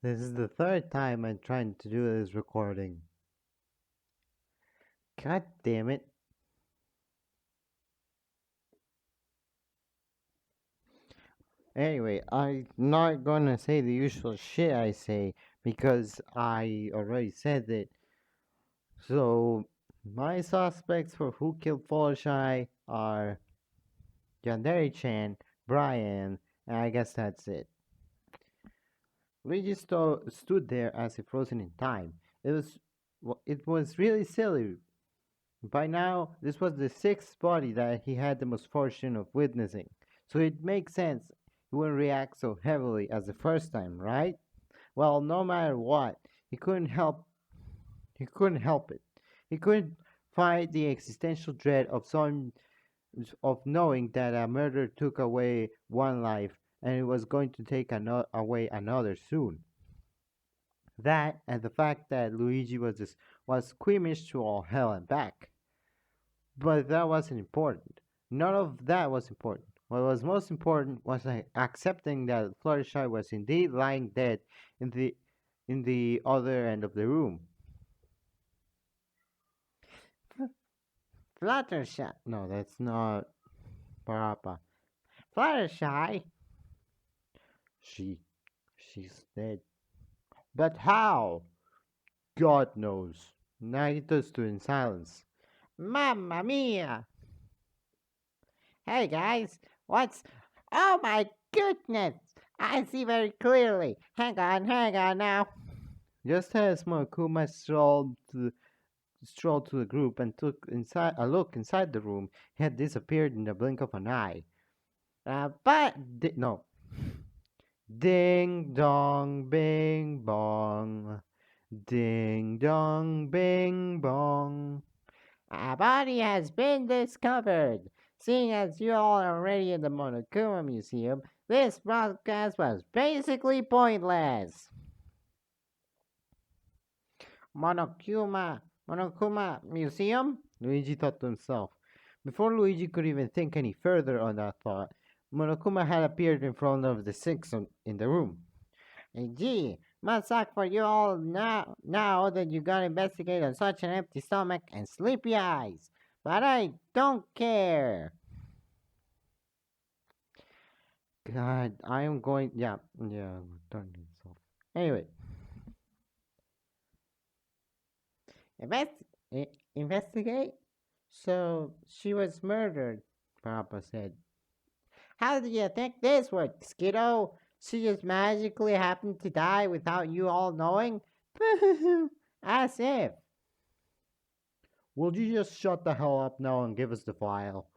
This is the third time I'm trying to do this recording. God damn it. Anyway, I'm not gonna say the usual shit I say because I already said it. So, my suspects for who killed Falsha are Yandere-chan, Brian, and I guess that's it. Luigi stood there as if frozen in time. It was really silly. By now, this was the sixth body that he had the misfortune of witnessing, so it makes sense he wouldn't react so heavily as the first time, right? Well, no matter what, he couldn't help it. He couldn't fight the existential dread of knowing that a murder took away one life and it was going to take away another soon. That and the fact that Luigi was squeamish to all hell and back. But that wasn't important. None of that was important. What was most important was accepting that Fluttershy was indeed lying dead in the other end of the room. Fluttershy. No, that's not Parappa. Fluttershy. She, she's dead. But how? God knows. Nagito stood in silence. Mamma mia! Hey guys, what's. Oh my goodness! I see very clearly. Hang on now. Just as Monokuma strolled to the group and took a look inside the room, he had disappeared in the blink of an eye. No. Ding dong, bing bong. Ding dong, bing bong. A body has been discovered. Seeing as you all are already in the Monokuma Museum, this broadcast was basically pointless. Monokuma Museum? Luigi thought to himself. Before Luigi could even think any further on that thought, Monokuma had appeared in front of the six in the room. Hey, gee, must suck for you all now that you gotta investigate on such an empty stomach and sleepy eyes. But I don't care. God, I am going. Yeah, turn this off. Anyway, invest, investigate. So she was murdered, Papa said. How do you think this works, kiddo? She just magically happened to die without you all knowing? As if. Will you just shut the hell up now and give us the file?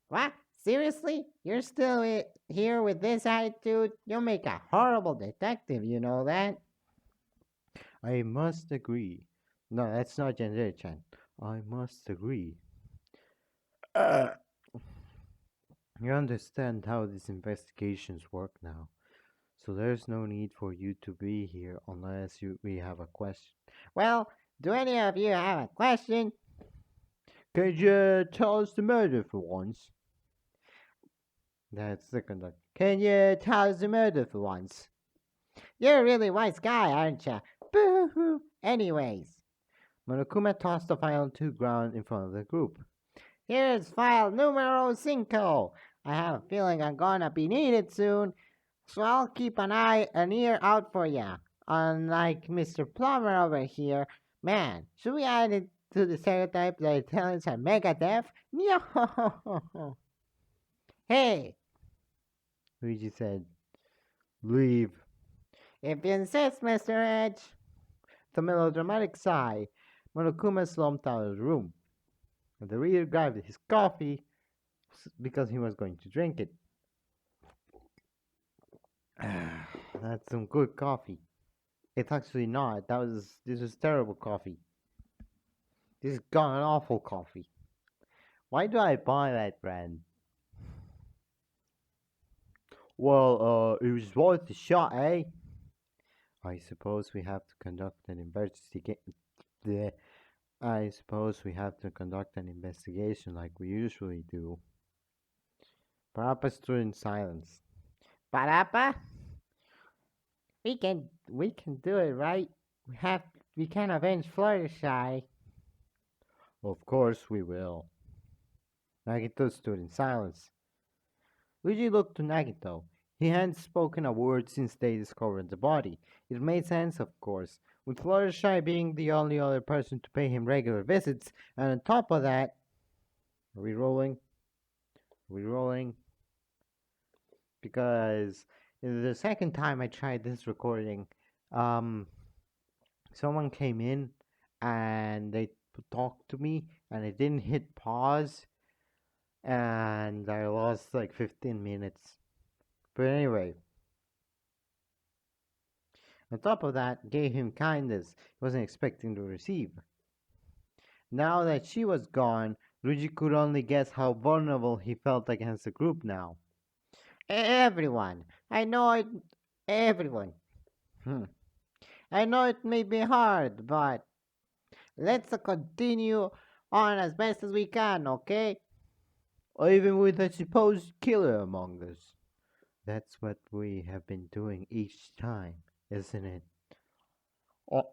What? Seriously? You're still here with this attitude? You'll make a horrible detective, you know that? I must agree. No, that's not Chan. I must agree. Uh, you understand how these investigations work now, so there's no need for you to be here unless we have a question. Well, do any of you have a question? Could you tell us the murder for once? That's the conductor. Can you tell us the murder for once? You're a really wise guy, aren't you? Boo-hoo. Anyways, Monokuma tossed the file to the ground in front of the group. Here's file numero cinco. I have a feeling I'm gonna be needed soon, so I'll keep an ear out for ya. Unlike Mr. Plumber over here, man, should we add it to the stereotype that Italians are mega deaf? No. Hey, Luigi said. Leave. If you insist, Mr. Edge. With a melodramatic sigh, Monokuma slumped out of the room. The reader grabbed his coffee because he was going to drink it. That's some good coffee. It's actually not. This was terrible coffee. This is god awful coffee. Why do I buy that brand? Well, it was worth a shot, eh? I suppose we have to conduct an investigation. I suppose we have to conduct an investigation like we usually do. Parappa stood in silence. Parappa? We can do it, right? We can avenge Fluttershy. Of course we will. Nagito stood in silence. Luigi looked to Nagito. He hadn't spoken a word since they discovered the body. It made sense, of course, with Fluttershy being the only other person to pay him regular visits, and on top of that, are we rolling? Are we rolling? Because the second time I tried this recording, um, someone came in and they talked to me, and I didn't hit pause, and I lost like 15 minutes. But anyway, on top of that, gave him kindness he wasn't expecting to receive. Now that she was gone, Luigi could only guess how vulnerable he felt against the group now. Everyone, I know it. Everyone. Hmm. I know it may be hard, but let's continue on as best as we can, okay? Or even with a supposed killer among us. That's what we have been doing each time, isn't it? Oh,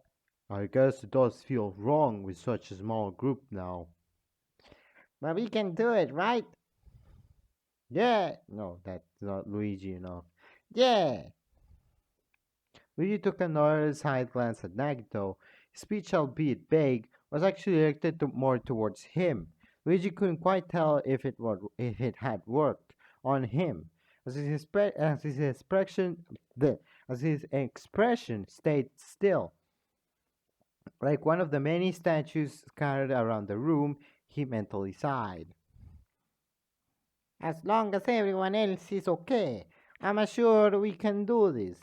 I guess it does feel wrong with such a small group now. But we can do it, right? Yeah. No, that's not Luigi enough. Yeah. Luigi took another side glance at Nagito. His speech, albeit vague, was actually directed more towards him. Luigi couldn't quite tell if it had worked on him, as as his expression stayed still, like one of the many statues scattered around the room. He mentally sighed. As long as everyone else is okay, I'm sure we can do this.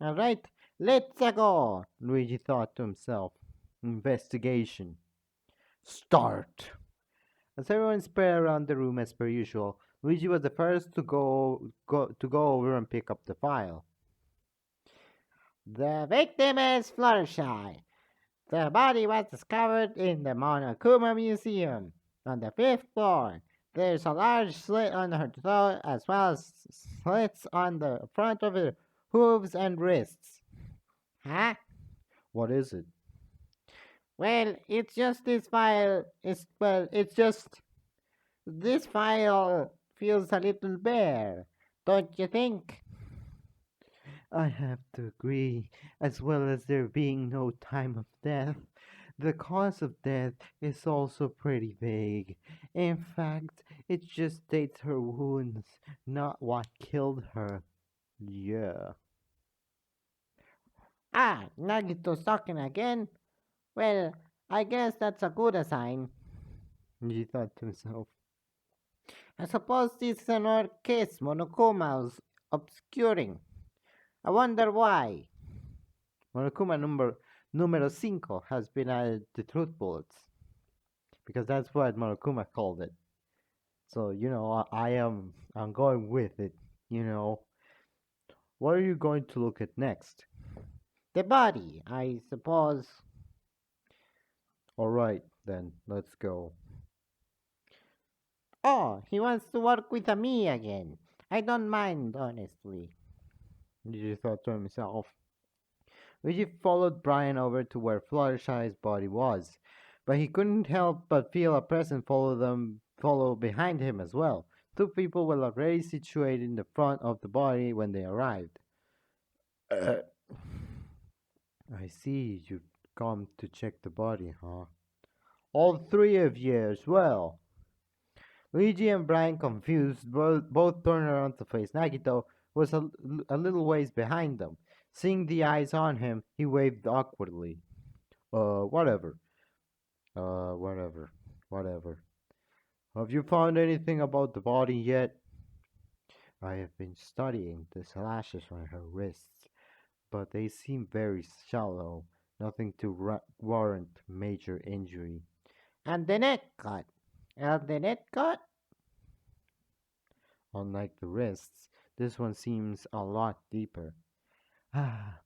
All right, let's go, Luigi thought to himself. Investigation. Start. As everyone spread around the room as per usual, Luigi was the first to go over and pick up the file. The victim is Fluttershy. The body was discovered in the Monokuma Museum on the fifth floor. There's a large slit on her throat as well as slits on the front of her hooves and wrists. Huh? What is it? Well, it's just this file. It's just this file feels a little bare, don't you think? I have to agree, as well as there being no time of death. The cause of death is also pretty vague. In fact, it just states her wounds, not what killed her. Yeah. Ah, Nagito's talking again? Well, I guess that's a good sign, he thought to himself. I suppose this is another case Monokuma's obscuring. I wonder why. Monokuma numero 5 has been added to truth bullets because that's what Monokuma called it. So I'm going with it. You know, what are you going to look at next? The body, I suppose. All right, then let's go. Oh, he wants to work with me again. I don't mind, honestly. Luigi thought to himself. Luigi followed Brian over to where Fluttershy's body was, but he couldn't help but feel a presence follow behind him as well. Two people were already situated in the front of the body when they arrived. Uh, I see you've come to check the body, huh? All three of you as well. Luigi and Brian, confused, both turned around to face Nagito, who was a little ways behind them. Seeing the eyes on him, he waved awkwardly. Whatever. Whatever. Whatever. Have you found anything about the body yet? I have been studying the slashes on her wrists, but they seem very shallow. Nothing to warrant major injury. And the neck cut. And the neck cut? Unlike the wrists, this one seems a lot deeper. Ah,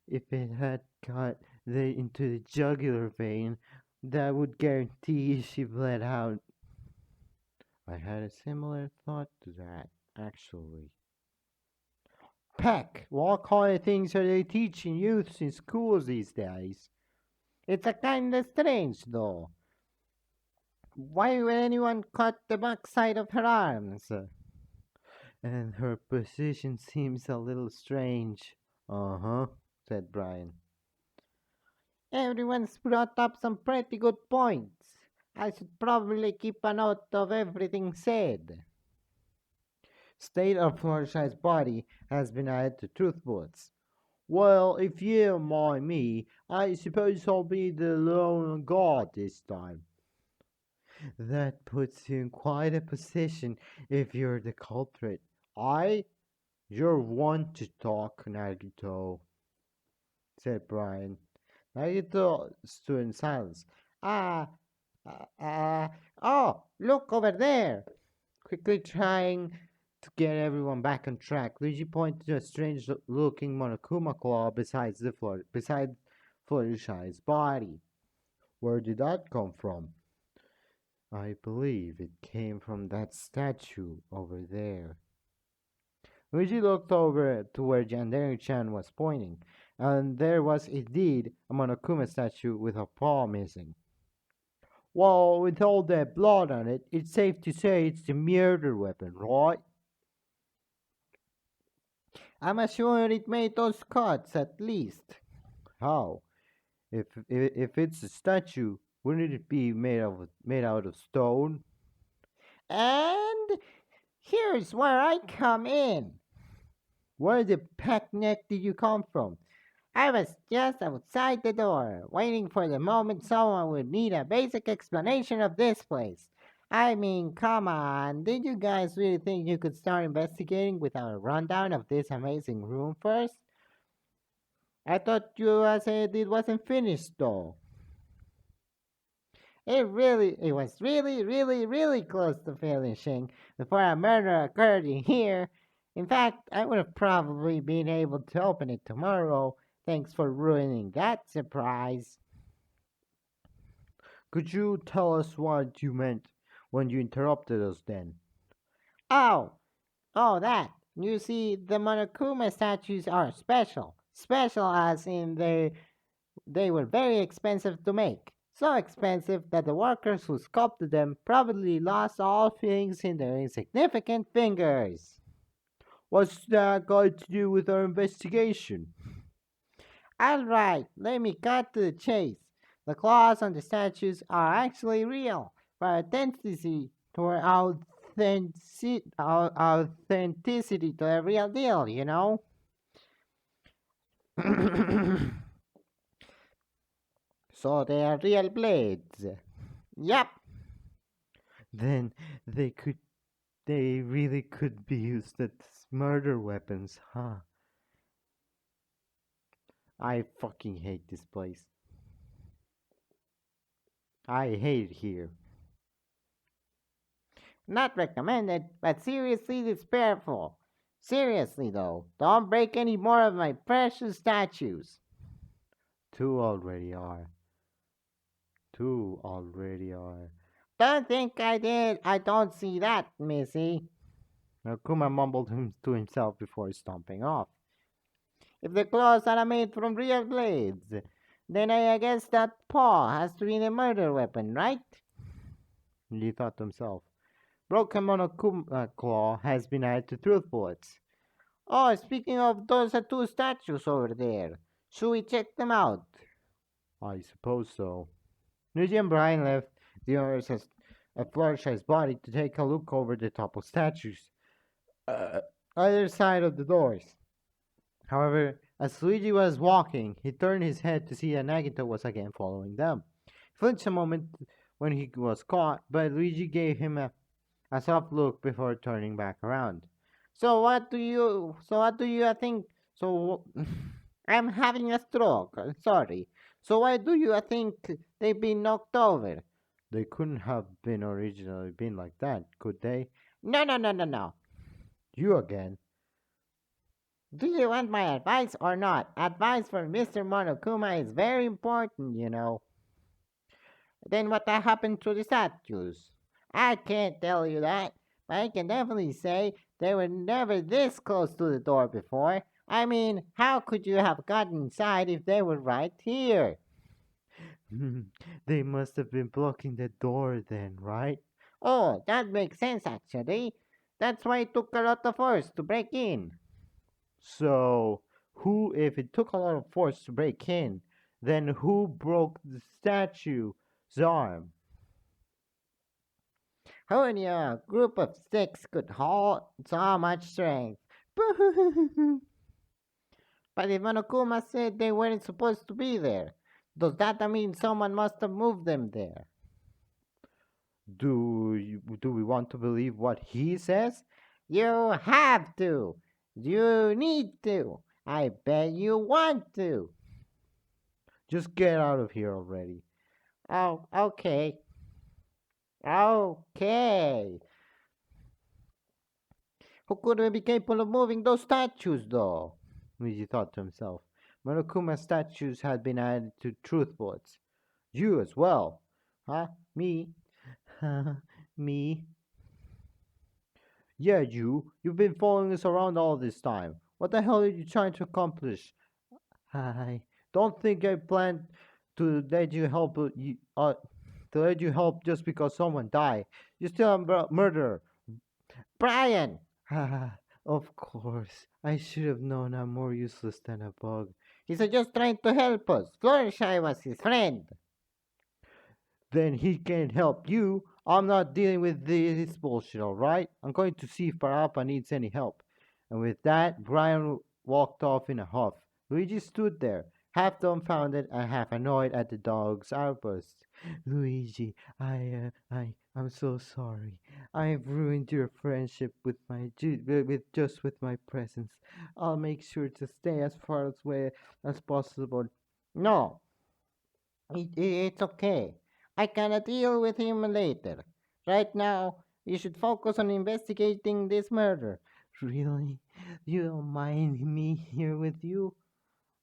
if it had cut into the jugular vein, that would guarantee she bled out. I had a similar thought to that, actually. Peck, what kind of things are they teaching youths in schools these days? It's a kind of strange, though. Why would anyone cut the backside of her arms? And her position seems a little strange. Uh huh, said Brian. Everyone's brought up some pretty good points. I should probably keep a note of everything said. State of Florshire's body has been added to truth bullets. Well, if you don't mind me, I suppose I'll be the lone guard this time. That puts you in quite a position if you're the culprit. You're one to talk, Nagito, said Brian. Nagito stood in silence. Ah, oh, look over there! Quickly trying to get everyone back on track, Luigi pointed to a strange-looking Monokuma claw beside Fluttershy's body. Where did that come from? I believe it came from that statue over there. Luigi looked over to where Yandere-chan was pointing, and there was indeed a Monokuma statue with a paw missing. Well, with all that blood on it, it's safe to say it's the murder weapon, right? I'm sure it made those cuts at least. How? If it's a statue, wouldn't it be made out of stone? And here's where I come in. Where the peck neck did you come from? I was just outside the door, waiting for the moment someone would need a basic explanation of this place. I mean, come on, did you guys really think you could start investigating without a rundown of this amazing room first? I thought you said it wasn't finished though. It was really close to finishing before a murder occurred in here. In fact, I would have probably been able to open it tomorrow. Thanks for ruining that surprise. Could you tell us what you meant when you interrupted us then? Oh, that. You see, the Monokuma statues are special. Special as in they were very expensive to make. So expensive that the workers who sculpted them probably lost all feelings in their insignificant fingers. What's that got to do with our investigation? Alright, let me cut to the chase. The claws on the statues are actually real. For authenticity to the real deal, you know? So they are real blades. Yep. Then they could they really could be used as murder weapons, huh? I fucking hate this place. I hate it here. Not recommended, but seriously disrespectful. Seriously though, don't break any more of my precious statues. Two already are. Two already are. Don't think I did. I don't see that, Missy. Akuma mumbled to himself before stomping off. If the claws are made from real blades, then I guess that paw has to be the murder weapon, right? He thought to himself. Broken Monokuma claw has been added to truth bullets. Oh, speaking of those two statues over there, should we check them out? I suppose so. Luigi and Brian left the others at Flourish's body to take a look over the toppled statues. Either side of the doors. However, as Luigi was walking, he turned his head to see that Nagito was again following them. He flinched a moment when he was caught, but Luigi gave him a soft look before turning back around. So what do you think? So I'm having a stroke. Sorry. So why do you think they've been knocked over? They couldn't have been originally been like that, could they? No. You again. Do you want my advice or not? Advice from Mr. Monokuma is very important, you know. Then what happened to the statues? I can't tell you that, but I can definitely say They were never this close to the door before. I mean, how could you have gotten inside if they were right here? They must have been blocking the door then, right? Oh, that makes sense actually. That's why it took a lot of force to break in. So, if it took a lot of force to break in, then who broke the statue's arm? Who knew a group of six could hold so much strength? But if Monokuma said they weren't supposed to be there, does that mean someone must have moved them there? Do we want to believe what he says? You have to. You need to. I bet you want to. Just get out of here already. Oh, okay. Okay. Who could be capable of moving those statues, though? Luigi thought to himself. Monokuma's statues had been added to truth boards. You as well. Huh? Me? Me? Yeah, you. You've been following us around all this time. What the hell are you trying to accomplish? I don't think I planned to let you help to let you help just because someone died. You're still a murderer. Brian! Of course. I should have known I'm more useless than a bug. He's just trying to help us. Flourish was his friend. Then he can't help you. I'm not dealing with this bullshit, alright? I'm going to see if Parappa needs any help. And with that, Brian walked off in a huff. Luigi stood there, half dumbfounded and half annoyed at the dog's outburst. Luigi, I'm so sorry. I've ruined your friendship with my presence. I'll make sure to stay as far away as possible. No, it's okay. I can deal with him later. Right now, you should focus on investigating this murder. Really? You don't mind me here with you?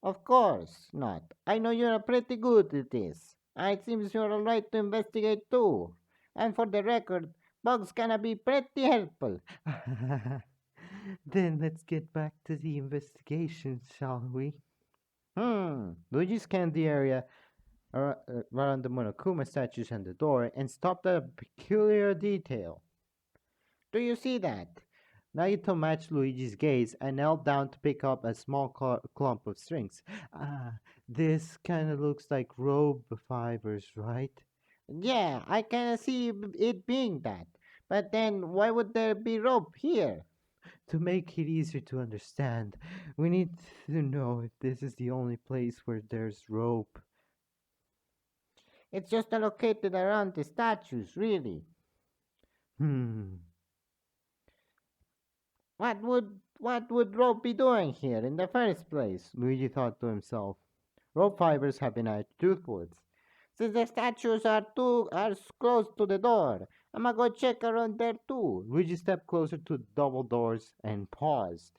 Of course not. I know you're pretty good at this. It seems you're alright to investigate too. And for the record, bugs can be pretty helpful. Then let's get back to the investigation, shall we? Luigi scanned the area around the Monokuma statues and the door and stopped at a peculiar detail. Do you see that? Nagito matched Luigi's gaze and knelt down to pick up a small clump of strings. This kind of looks like rope fibers, right? Yeah, I can see it being that. But then why would there be rope here? To make it easier to understand, we need to know if this is the only place where there's rope. It's just located around the statues, really. Hmm. What would rope be doing here in the first place? Luigi thought to himself. Rope fibers have been added to toothwoods. Since the statues are close to the door, I'ma go check around there too. Luigi stepped closer to the double doors and paused.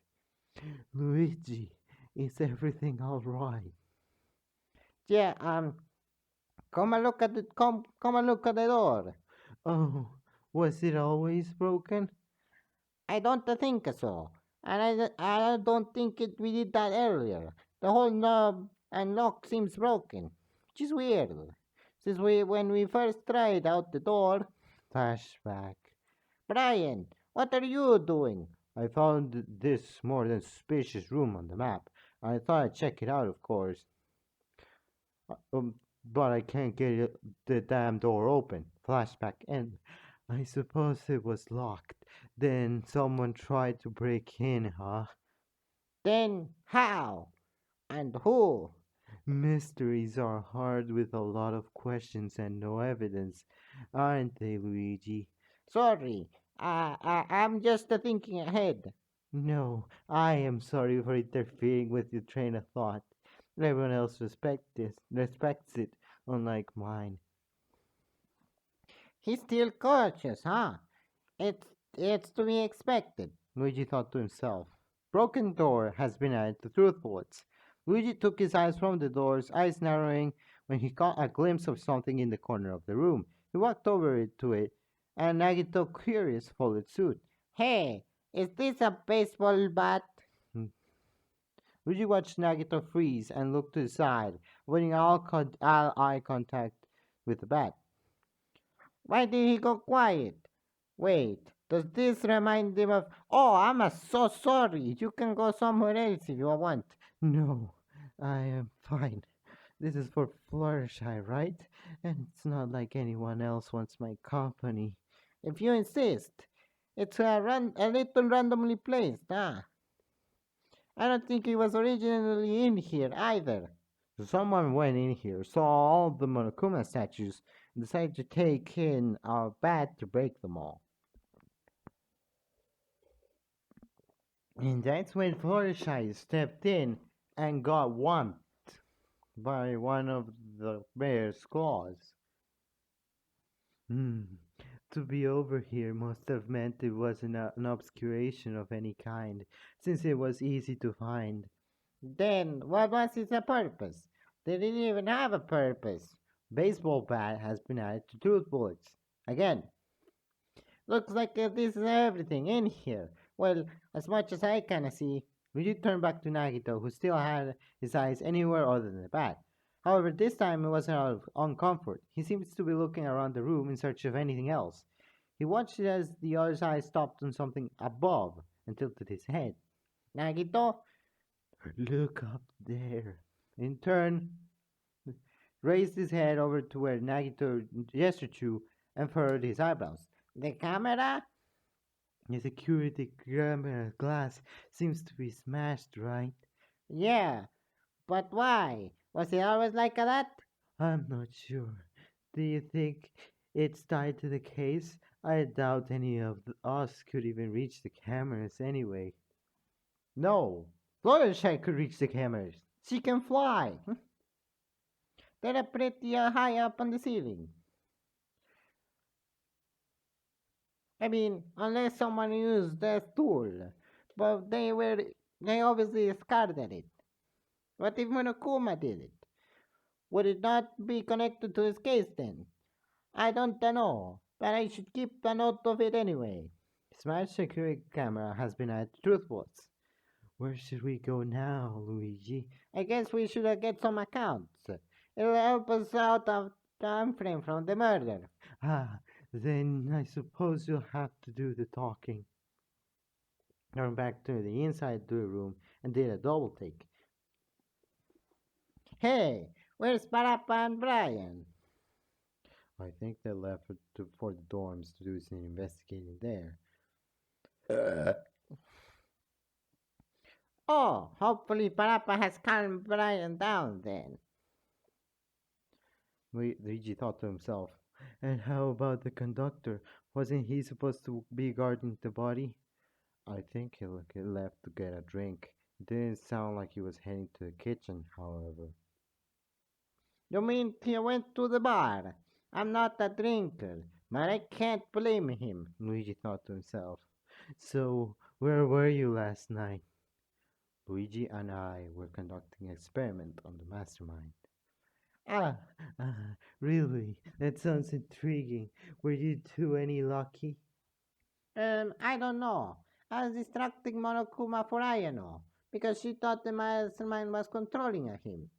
Luigi, is everything all right? Yeah, come and look at the door. Oh, was it always broken? I don't think so. And I don't think we did that earlier. The whole knob and lock seems broken, which is weird. Since when we first tried out the door. Flashback. Brian, what are you doing? I found this more than suspicious room on the map. I thought I'd check it out, of course. But I can't get the damn door open. Flashback end. I suppose it was locked. Then someone tried to break in, huh? Then how? And who? Mysteries are hard with a lot of questions and no evidence, aren't they, Luigi? Sorry, I'm just thinking ahead. No, I am sorry for interfering with your train of thought. Everyone else respects it, unlike mine. He's still cautious, huh? It's it's to be expected. Luigi thought to himself. Broken door has been added to truth bullets. Luigi took his eyes from the doors, eyes narrowing when he caught a glimpse of something in the corner of the room. He walked over to it, and Nagito, curious, followed suit. Hey, Is this a baseball bat? Hmm. Luigi watched Nagito freeze and look to the side, avoiding all eye contact with the bat. Why did he go quiet? Wait, does this remind him of. Oh, I'm so sorry. You can go somewhere else if you want. No, I am fine. This is for Fluttershy, right? And it's not like anyone else wants my company. If you insist. It's a little randomly placed, huh? I don't think he was originally in here either. So someone went in here, saw all the Monokuma statues, and decided to take in a bat to break them all. And that's when Fluttershy stepped in and got whumped by one of the bear's claws. Hmm. To be over here must have meant it wasn't an obscuration of any kind, since it was easy to find. Then, what was its purpose? They didn't even have a purpose. Baseball bat has been added to truth bullets. Again. Looks like this is everything in here. Well, as much as I can see. Luigi turned back to Nagito, who still had his eyes anywhere other than the bat. However, this time it wasn't out of uncomfort. He seems to be looking around the room in search of anything else. He watched it as the other's eye stopped on something above and tilted his head. Nagito? Look up there. In turn, raised his head over to where Nagito gestured to and furrowed his eyebrows. The camera? The security camera glass seems to be smashed, right? Yeah, but why? Was it always like that? I'm not sure. Do you think it's tied to the case? I doubt any of us could even reach the cameras anyway. No, Fluttershy could reach the cameras. She can fly. They're pretty high up on the ceiling. I mean, unless someone used the tool. But they obviously discarded it. What if Monokuma did it? Would it not be connected to his case then? I don't know, but I should keep a note of it anyway. Smash security camera has been at Truthbots. Where should we go now, Luigi? I guess we should get some accounts. It'll help us out of time frame from the murder. Ah, then I suppose you'll have to do the talking. Turned back to the inside the room and did a double take. Hey, where's Parappa and Brian? I think they left for the dorms to do some investigating there. Oh, hopefully Parappa has calmed Brian down then. Luigi thought to himself. And how about the conductor? Wasn't he supposed to be guarding the body? I think he left to get a drink. It didn't sound like he was heading to the kitchen, however. You mean he went to the bar? I'm not a drinker, but I can't blame him. Luigi thought to himself. So, where were you last night? Luigi and I were conducting an experiment on the mastermind. Ah, really? That sounds intriguing. Were you two any lucky? I don't know. I was distracting Monokuma for Ayano, because she thought the mastermind was controlling him.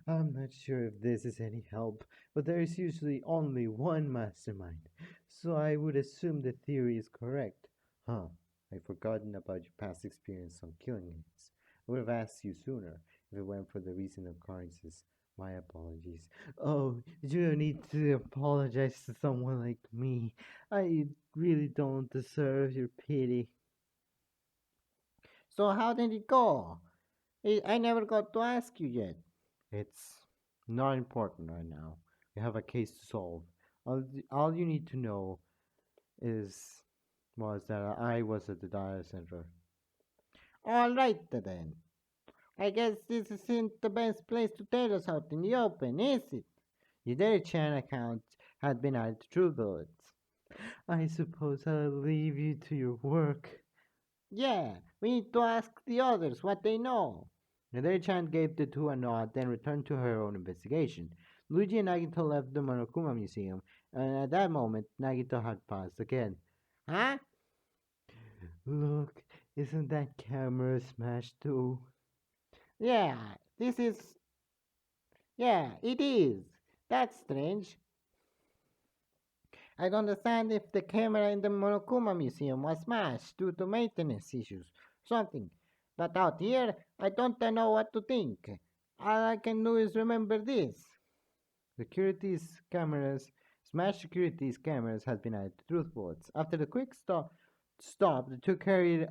I'm not sure if this is any help, but there is usually only one mastermind, so I would assume the theory is correct. Huh, I've forgotten about your past experience on killing ants. I would have asked you sooner if it weren't for the recent occurrences. My apologies. Oh, you don't need to apologize to someone like me. I really don't deserve your pity. So how did it go? I never got to ask you yet. It's not important right now. We have a case to solve. All you need to know is was that I was at the data center. All right then. I guess this isn't the best place to tell us out in the open, is it? Your daily chan account had been added to True Bullets. I suppose I'll leave you to your work. Yeah, we need to ask the others what they know. Chan gave the two a nod, then returned to her own investigation. Luigi and Nagito left the Monokuma Museum, and at that moment, Nagito had paused again. Huh? Look, isn't that camera smashed too? Yeah, this is. Yeah, it is. That's strange. I don't understand if the camera in the Monokuma Museum was smashed due to maintenance issues, something. But out here, I don't know what to think. All I can do is remember this. Security's cameras, smashed security's cameras had been added to truth bullets. After the quick stop, the two carried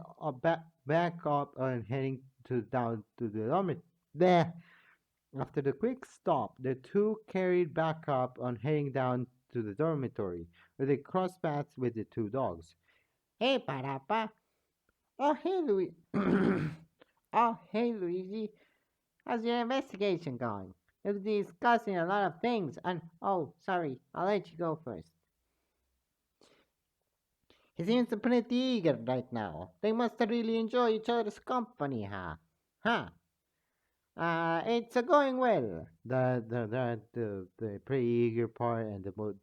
back up and heading down to the dormitory. After the quick stop, the two carried back up on heading down to the dormitory, where they crossed paths with the two dogs. Hey, Parappa. Oh, hey, Luigi. Oh, hey, Luigi. How's your investigation going? You're discussing a lot of things, and oh, sorry, I'll let you go first. He seems pretty eager right now. They must really enjoy each other's company, huh? Huh? It's going well. The pretty eager part and the most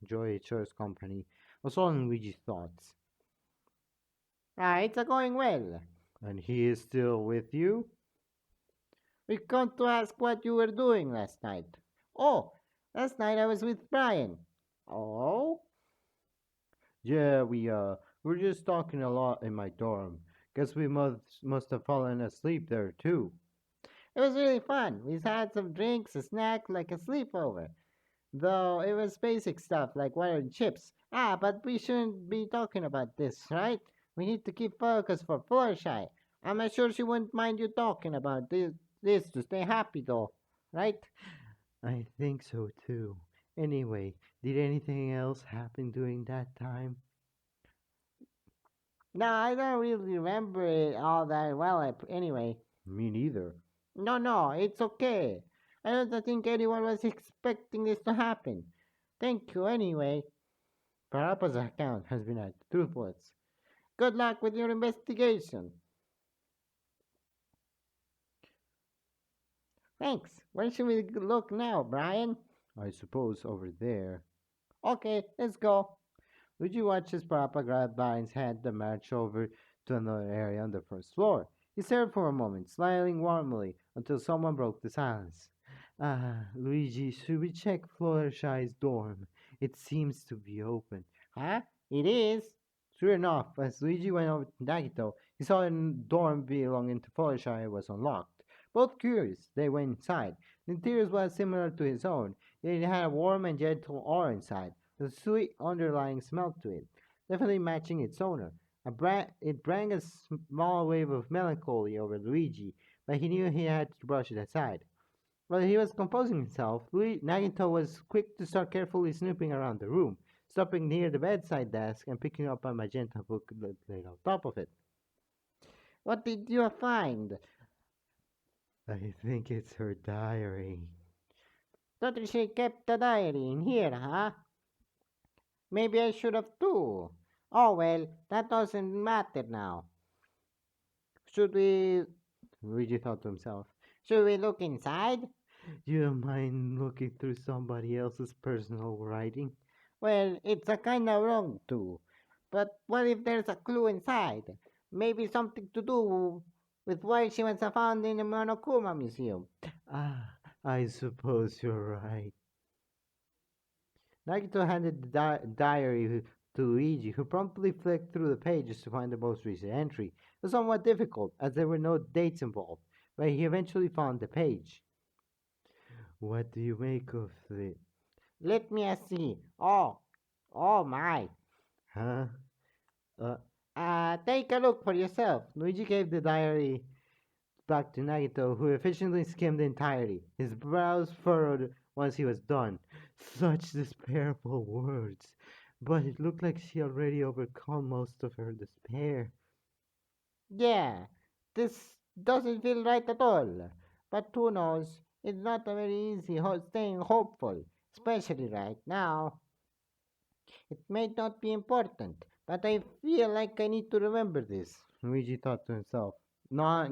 enjoy each other's company was all in Luigi's thoughts. It's going well. And he is still with you? We come to ask what you were doing last night. Oh, last night I was with Brian. Oh? Yeah, we're just talking a lot in my dorm. Guess we must have fallen asleep there too. It was really fun. We had some drinks, a snack, like a sleepover. Though it was basic stuff like water and chips. But we shouldn't be talking about this, right? We need to keep focus for Fluttershy. I'm not sure she wouldn't mind you talking about this to stay happy, though, right? I think so too. Anyway, did anything else happen during that time? No, I don't really remember it all that well. Anyway, Me neither. no, it's okay. I don't think anyone was expecting this to happen. Thank you anyway. Parappa's account has been at Truthwords. Good luck with your investigation. Thanks. Where should we look now, Brian? I suppose over there. Okay, let's go. Luigi watches Papa grab Brian's hand and march over to another area on the first floor. He stared for a moment, smiling warmly, until someone broke the silence. Luigi, should we check Fluttershy's dorm? It seems to be open. Huh? It is. Sure enough, as Luigi went over to Nagito, he saw a dorm belonging to Fluttershy was unlocked. Both curious, they went inside. The interior was similar to his own, yet it had a warm and gentle aura inside, with a sweet underlying smell to it, definitely matching its owner. It brought a small wave of melancholy over Luigi, but he knew he had to brush it aside. While he was composing himself, Nagito was quick to start carefully snooping around the room, stopping near the bedside desk and picking up a magenta book laid on top of it. What did you find? I think it's her diary. Thought she kept the diary in here, huh? Maybe I should have too. Oh well, that doesn't matter now. Should we Luigi thought to himself. should we look inside? Do you mind looking through somebody else's personal writing? Well, it's a kinda wrong to. But what if there's a clue inside? Maybe something to do with why she was found in the Monokuma Museum. I suppose you're right. Nagito handed the diary to Luigi, who promptly flicked through the pages to find the most recent entry. It was somewhat difficult, as there were no dates involved, but he eventually found the page. What do you make of it? Let me see. Oh my. Huh? Uh, Take a look for yourself. Luigi gave the diary back to Nagito, who efficiently skimmed the entirety. His brows furrowed once he was done. Such despicable words. But it looked like she already overcome most of her despair. Yeah, this doesn't feel right at all. But who knows? It's not a very easy staying hopeful, especially right now. It may not be important, but I feel like I need to remember this. Luigi thought to himself. Not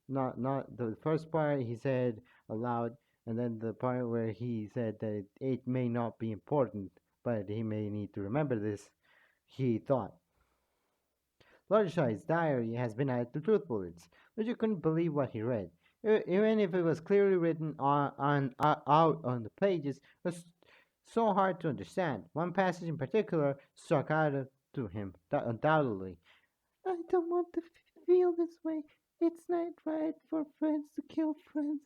the first part he said aloud, and then the part where he said that it may not be important, but he may need to remember this. He thought. Fluttershy's diary has been added to truth bullets. Luigi couldn't believe what he read. Even if it was clearly written out on the pages, it was so hard to understand. One passage in particular struck out to him, undoubtedly. I don't want to feel this way. It's not right for friends to kill friends.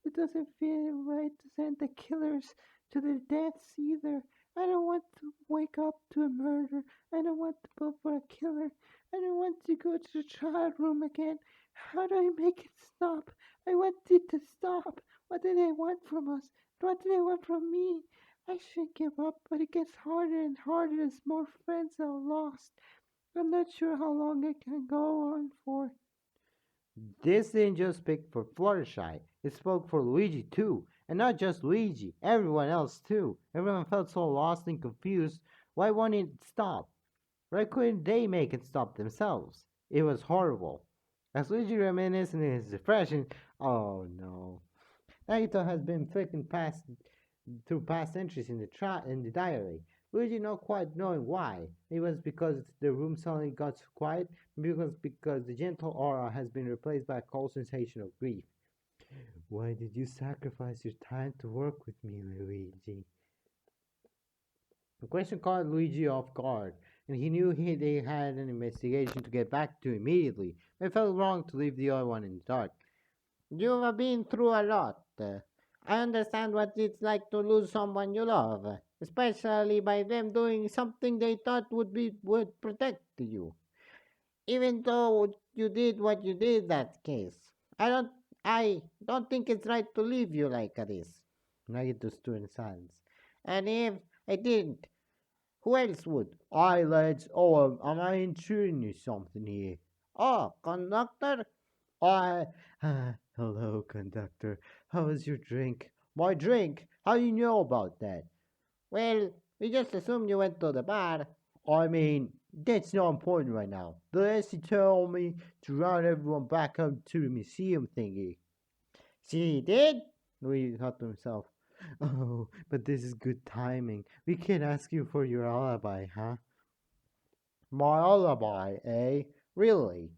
It doesn't feel right to send the killers to their deaths either. I don't want to wake up to a murder. I don't want to vote for a killer. I don't want to go to the trial room again. How do I make it stop? I want it to stop. What do they want from us? What do they want from me? I should give up, but it gets harder and harder as more friends are lost. I'm not sure how long it can go on for. This didn't just speak for Fluttershy, it spoke for Luigi too. And not just Luigi, everyone else too. Everyone felt so lost and confused. Why wouldn't it stop? Why couldn't they make it stop themselves? It was horrible. As Luigi reminisced in his depression, oh no. Nagito has been flicking past through past entries in the diary. Luigi not quite knowing why. It was because the room suddenly got so quiet, because the gentle aura has been replaced by a cold sensation of grief. Why did you sacrifice your time to work with me, Luigi? The question caught Luigi off guard, and he knew they had an investigation to get back to immediately. It felt wrong to leave the other one in the dark. You've been through a lot. I understand what it's like to lose someone you love, especially by them doing something they thought would protect you. Even though you did what you did that case. I don't think it's right to leave you like this. Nagito stood in silence. And if I didn't, who else would? Aye, lads. Oh, am I intruding you something here? Oh, conductor? I. Hello, conductor. How was your drink? My drink? How do you know about that? Well, we just assumed you went to the bar. I mean, that's not important right now. The last you told me to round everyone back up to the museum thingy. She did? Louis thought to himself. Oh, but this is good timing. We can't ask you for your alibi, huh? My alibi, eh? Really?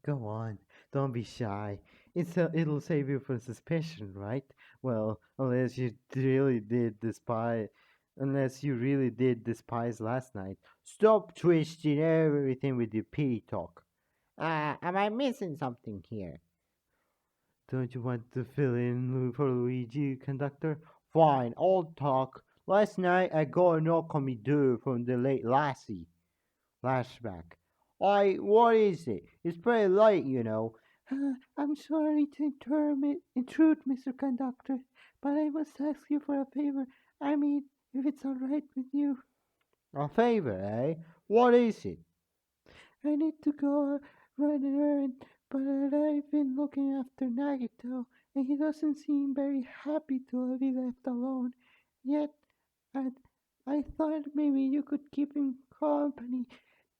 Go on, don't be shy. It'll save you from suspicion, right? Well, unless you really did despise last night. Stop twisting everything with your pity talk. Am I missing something here? Don't you want to fill in for Luigi, conductor? Fine, I'll talk. Last night I got a knock on me door from the late lassie. Flashback. What is it? It's pretty late, you know. I'm sorry to intrude, Mr. Conductor, but I must ask you for a favor. I mean, if it's all right with you. A favor, eh? What is it? I need to go run an errand, but I've been looking after Nagito, and he doesn't seem very happy to be left alone. Yet, I, I thought maybe you could keep him company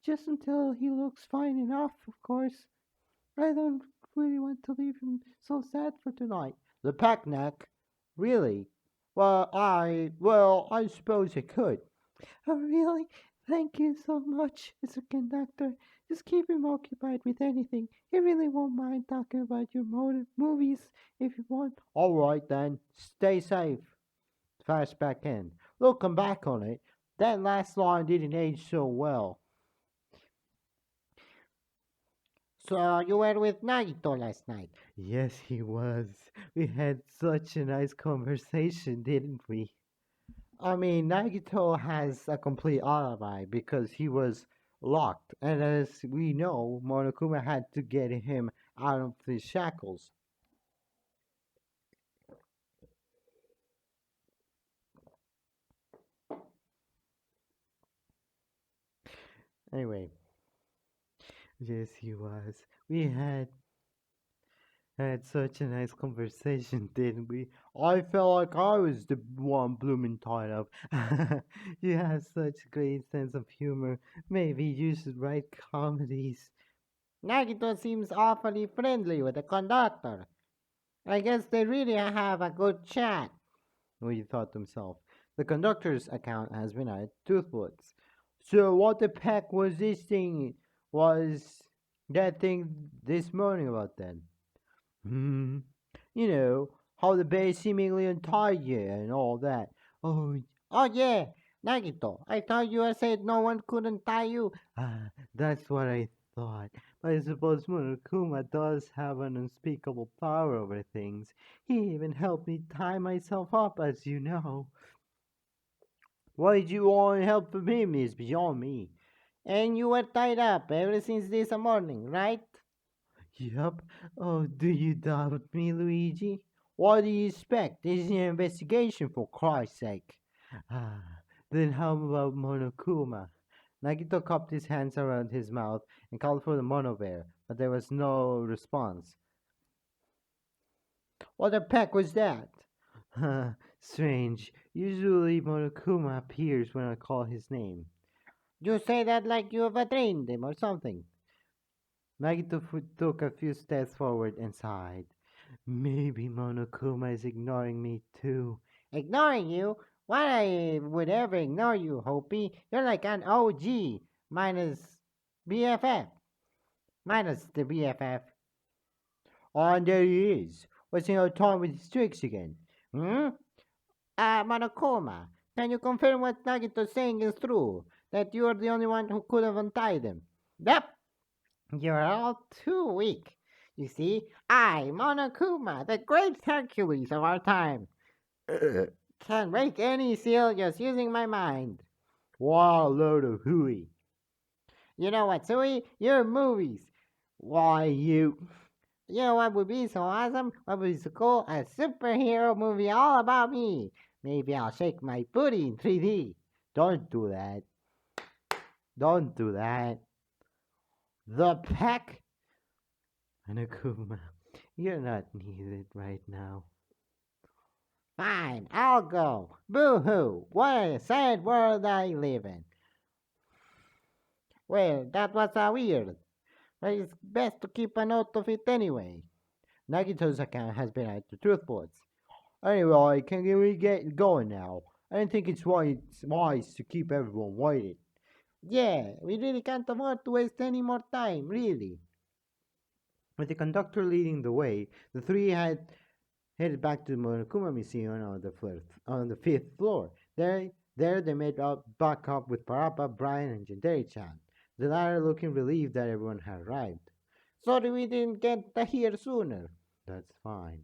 just until he looks fine enough, of course. I don't really want to leave him so sad for tonight. The picnic? Really? I suppose I could. Oh, really? Thank you so much, Mr. Conductor. Just keep him occupied with anything. He really won't mind talking about your movies if you want. All right then. Stay safe. Flashback in. Looking back on it, that last line didn't age so well. So you were with Nagito last night? Yes, he was. We had such a nice conversation, didn't we? I mean, Nagito has a complete alibi because he was locked, and as we know, Monokuma had to get him out of the shackles. Anyway, yes, he was. We had such a nice conversation, didn't we? I felt like I was the one blooming tied up. You have such a great sense of humor. Maybe you should write comedies. Nagito seems awfully friendly with the conductor. I guess they really have a good chat. He thought to himself. The conductor's account has been added to Toothwoods. So what the heck was this thing? Was that thing this morning about then? Hmm. You know, how the bear seemingly untied you and all that. Oh, Oh yeah, Nagito, I thought you had said no one couldn't tie you. that's what I thought. But I suppose Monokuma does have an unspeakable power over things. He even helped me tie myself up, as you know. Why did you want help from him is beyond me. And you were tied up ever since this morning, right? Yup. Oh, do you doubt me, Luigi? What do you expect? This is an investigation, for Christ's sake. Ah, then how about Monokuma? Nagito cupped his hands around his mouth and called for the mono bear, but there was no response. What the heck was that? Strange. Usually Monokuma appears when I call his name. You say that like you have trained him or something. Nagito took a few steps forward and sighed. Maybe Monokuma is ignoring me too. Ignoring you? Why I would ever ignore you, Hopi? You're like an OG minus BFF. Minus the BFF. Oh, and there he is, wasting our time with his tricks again. Hmm? Monokuma, can you confirm what Nagito's saying is true? That you're the only one who could have untied him? Yep. You're all too weak. You see, I, Monokuma, the great Hercules of our time, can break any seal just using my mind. Wow, load of hooey. You know what, Sui? Your movies. Why, you. You know what would be so awesome? What would be so cool? A superhero movie all about me. Maybe I'll shake my booty in 3D. Don't do that. Don't do that. The Peck? Monokuma, you're not needed right now. Fine, I'll go. Boo hoo. What a sad world I live in. Well, that was weird. But it's best to keep a note of it anyway. Nagito's account has been at the truth boards. Anyway, can we get going now? I don't think it's wise to keep everyone waiting. Yeah, we really can't afford to waste any more time, really. With the conductor leading the way, the three had headed back to the Monokuma Museum on the fifth floor. There they met back up with Parappa, Brian, and Jinderi-chan, the latter looking relieved that everyone had arrived. Sorry we didn't get here sooner. That's fine.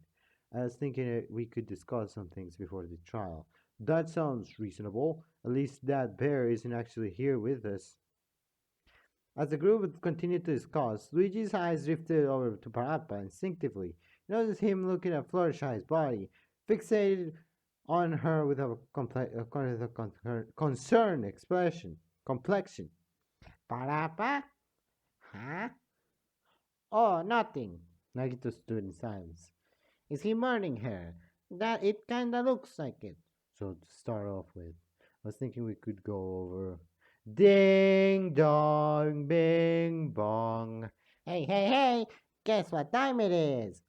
I was thinking we could discuss some things before the trial. That sounds reasonable. At least that bear isn't actually here with us. As the group continued to discuss, Luigi's eyes drifted over to Parappa instinctively. He noticed him looking at Fluttershy's body, fixated on her with a concerned complexion. Parapa? Huh? Oh, nothing. Nagito stood in silence. Is he murdering her? That it kinda looks like it. So to start off with, I was thinking we could go over ding dong, bing bong. Hey, hey, hey! Guess what time it is?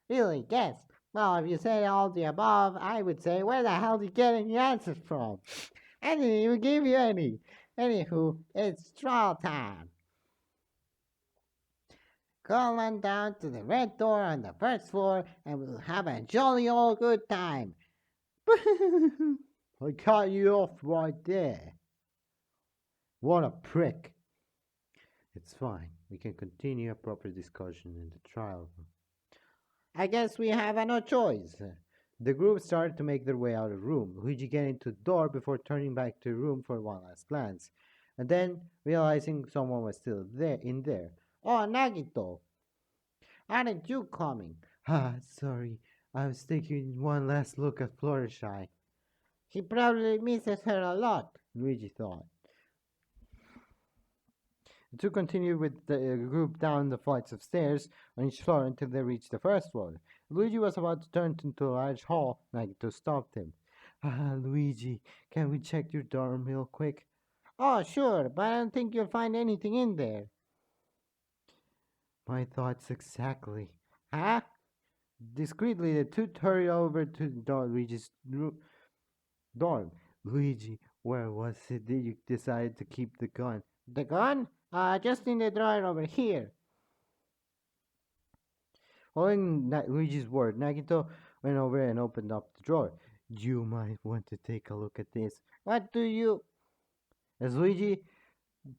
Really, guess. Well, if you said all the above, I would say, where the hell did you get any answers from? I didn't even give you any. Anywho, it's trial time. Go on down to the red door on the first floor and we'll have a jolly old good time. I cut you off right there. What a prick. It's fine. We can continue a proper discussion in the trial. I guess we have no choice. The group started to make their way out of the room, Luigi getting to the door before turning back to the room for one last glance, and then realizing someone was still there. Oh, Nagito, aren't you coming? Sorry. I was taking one last look at Fluttershy. He probably misses her a lot. Luigi thought. The two continued with the group down the flights of stairs on each floor until they reached the first floor. Luigi was about to turn into a large hall. Nagito stopped him. Luigi, can we check your dorm real quick? Oh, sure, but I don't think you'll find anything in there. My thoughts exactly. Huh? Discreetly, the two hurried over to Luigi's dorm. Luigi, where was it that you decided to keep the gun? The gun? Just in the drawer over here. Following Luigi's word, Nagito went over and opened up the drawer. You might want to take a look at this. What do you... As Luigi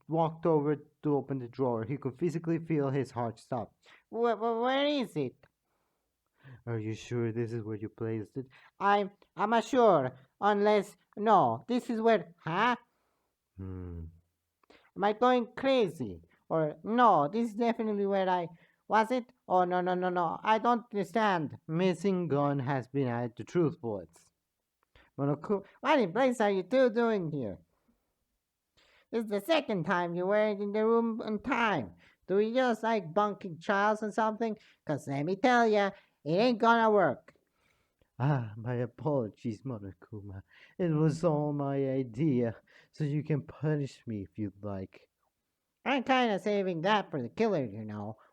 walked over to open the drawer, he could physically feel his heart stop. Where is it? Are you sure this is where you placed it? I'm not sure. Unless... No, this is where... Huh? Hmm. Am I going crazy? Or... No, this is definitely where I... Was it? Oh, no, no, no, no. I don't understand. Missing gun has been added to truth bullets. Monokuma. What in place are you two doing here? This is the second time you weren't in the room on time. Do we just like bunking trials or something? Cause let me tell ya, it ain't gonna work. Ah, my apologies, Monokuma. It was all my idea, so you can punish me if you'd like. I'm kinda saving that for the killer,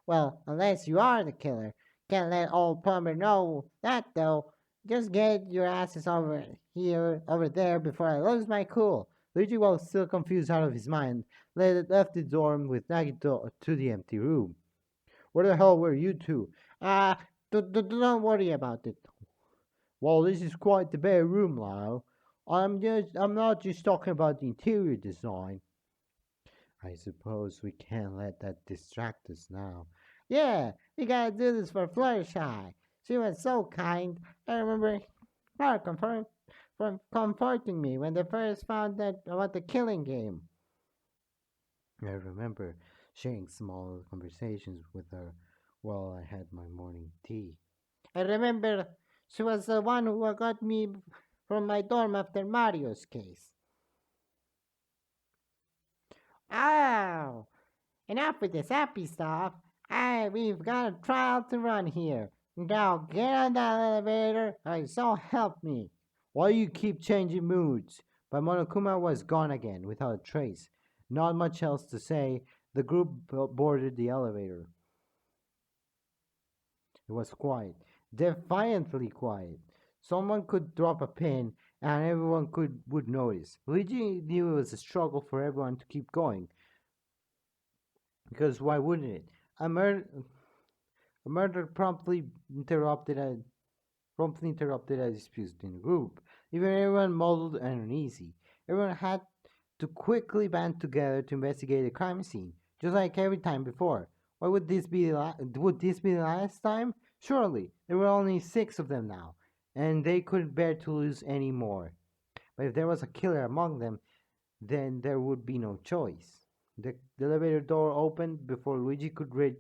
Well, unless you are the killer. Can't let old Plumber know that though. Just get your asses over there before I lose my cool. Luigi was still confused out of his mind, left the dorm with Nagito to the empty room. Where the hell were you two? Uh, don't worry about it. Well, this is quite the bare room, Lyle. I'm not just talking about the interior design. I suppose we can't let that distract us now. Yeah, we gotta do this for Fluttershy. She was so kind. I remember her comforting me when they first found out about the killing game. I remember sharing small conversations with her while I had my morning tea. I remember she was the one who got me from my dorm after Mario's case. Oh, enough with this happy stuff. We've got a trial to run here. Now get on that elevator, or so help me. Why you keep changing moods? But Monokuma was gone again, without a trace. Not much else to say. The group boarded the elevator. It was quiet, defiantly quiet. Someone could drop a pin, and everyone would notice. Luigi knew it was a struggle for everyone to keep going, because why wouldn't it? A, mur- a murder promptly interrupted a dispute in the group, leaving everyone muddled and uneasy. Everyone had to quickly band together to investigate the crime scene, just like every time before. Why would this be the last time? Surely there were only 6 of them now, and they couldn't bear to lose any more. But if there was a killer among them, then there would be no choice. The elevator door opened before Luigi could re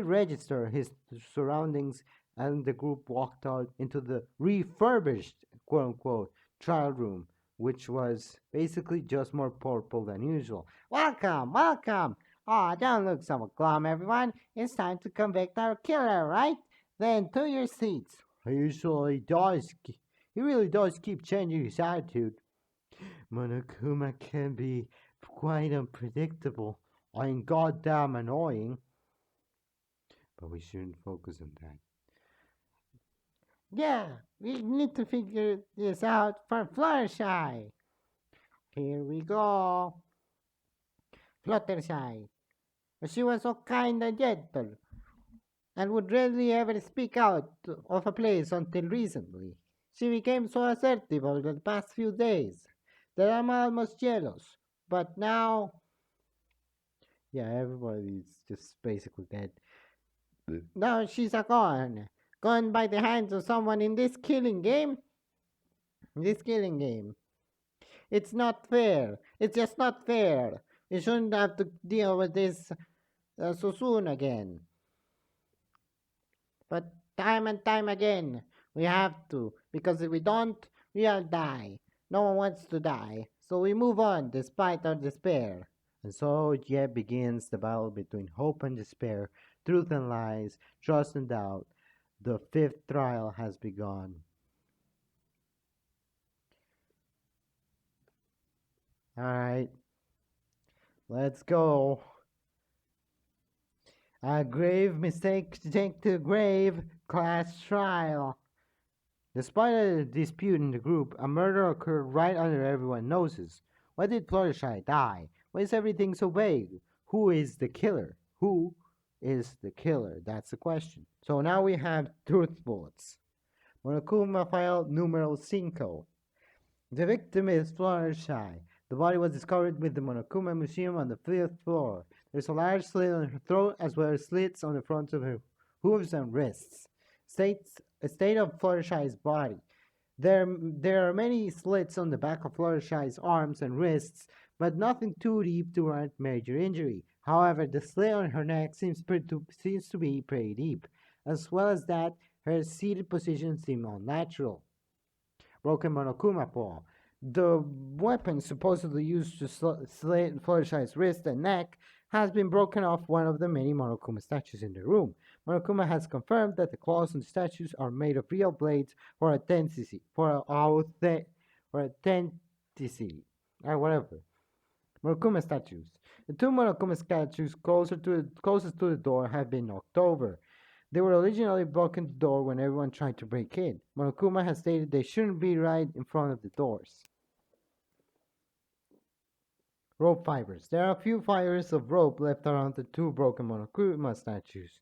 register his surroundings, and the group walked out into the refurbished, quote unquote, trial room, which was basically just more purple than usual. Welcome, welcome. Aw, don't look so glum, everyone. It's time to convict our killer, right? Then to your seats. He usually does. He really does keep changing his attitude. Monokuma can be quite unpredictable and goddamn annoying. But we shouldn't focus on that. Yeah, we need to figure this out for Fluttershy. Here we go. Fluttershy. She was so kind and gentle, and would rarely ever speak out of a place until recently. She became so assertive over the past few days that I'm almost jealous. But now, Yeah, everybody's just basically dead. now she's a gone. Gone by the hands of someone in this killing game. This killing game. It's not fair. It's just not fair. We shouldn't have to deal with this so soon again. But time and time again, we have to. Because if we don't, we all die. No one wants to die. So we move on despite our despair. And so yet begins the battle between hope and despair, truth and lies, trust and doubt. The 5th trial has begun. Alright, let's go. A grave mistake to take to the grave, class trial. Despite a dispute in the group, a murder occurred right under everyone's noses. Why did Fluttershy die? Why is everything so vague? Who is the killer? Who is the killer? That's the question. So now we have truth bullets. Monokuma file numero cinco. The victim is Fluttershy. The body was discovered with the Monokuma Museum on the fifth floor. There's a large slit on her throat as well as slits on the front of her hooves and wrists. A state of Fluttershy's body. There are many slits on the back of Fluttershy's arms and wrists, but nothing too deep to warrant major injury. However, the slit on her neck seems to be pretty deep. As well as that, her seated position seems unnatural. Broken Monokuma paw. The weapon supposedly used to slit Fluttershy's wrist and neck has been broken off one of the many Monokuma statues in the room. Monokuma has confirmed that the claws on the statues are made of real blades for authenticity, whatever. Monokuma statues. The two Monokuma statues closest to the door have been knocked over. They were originally blocking the door when everyone tried to break in. Monokuma has stated they shouldn't be right in front of the doors. Rope fibers. There are a few fibers of rope left around the two broken Monokuma statues.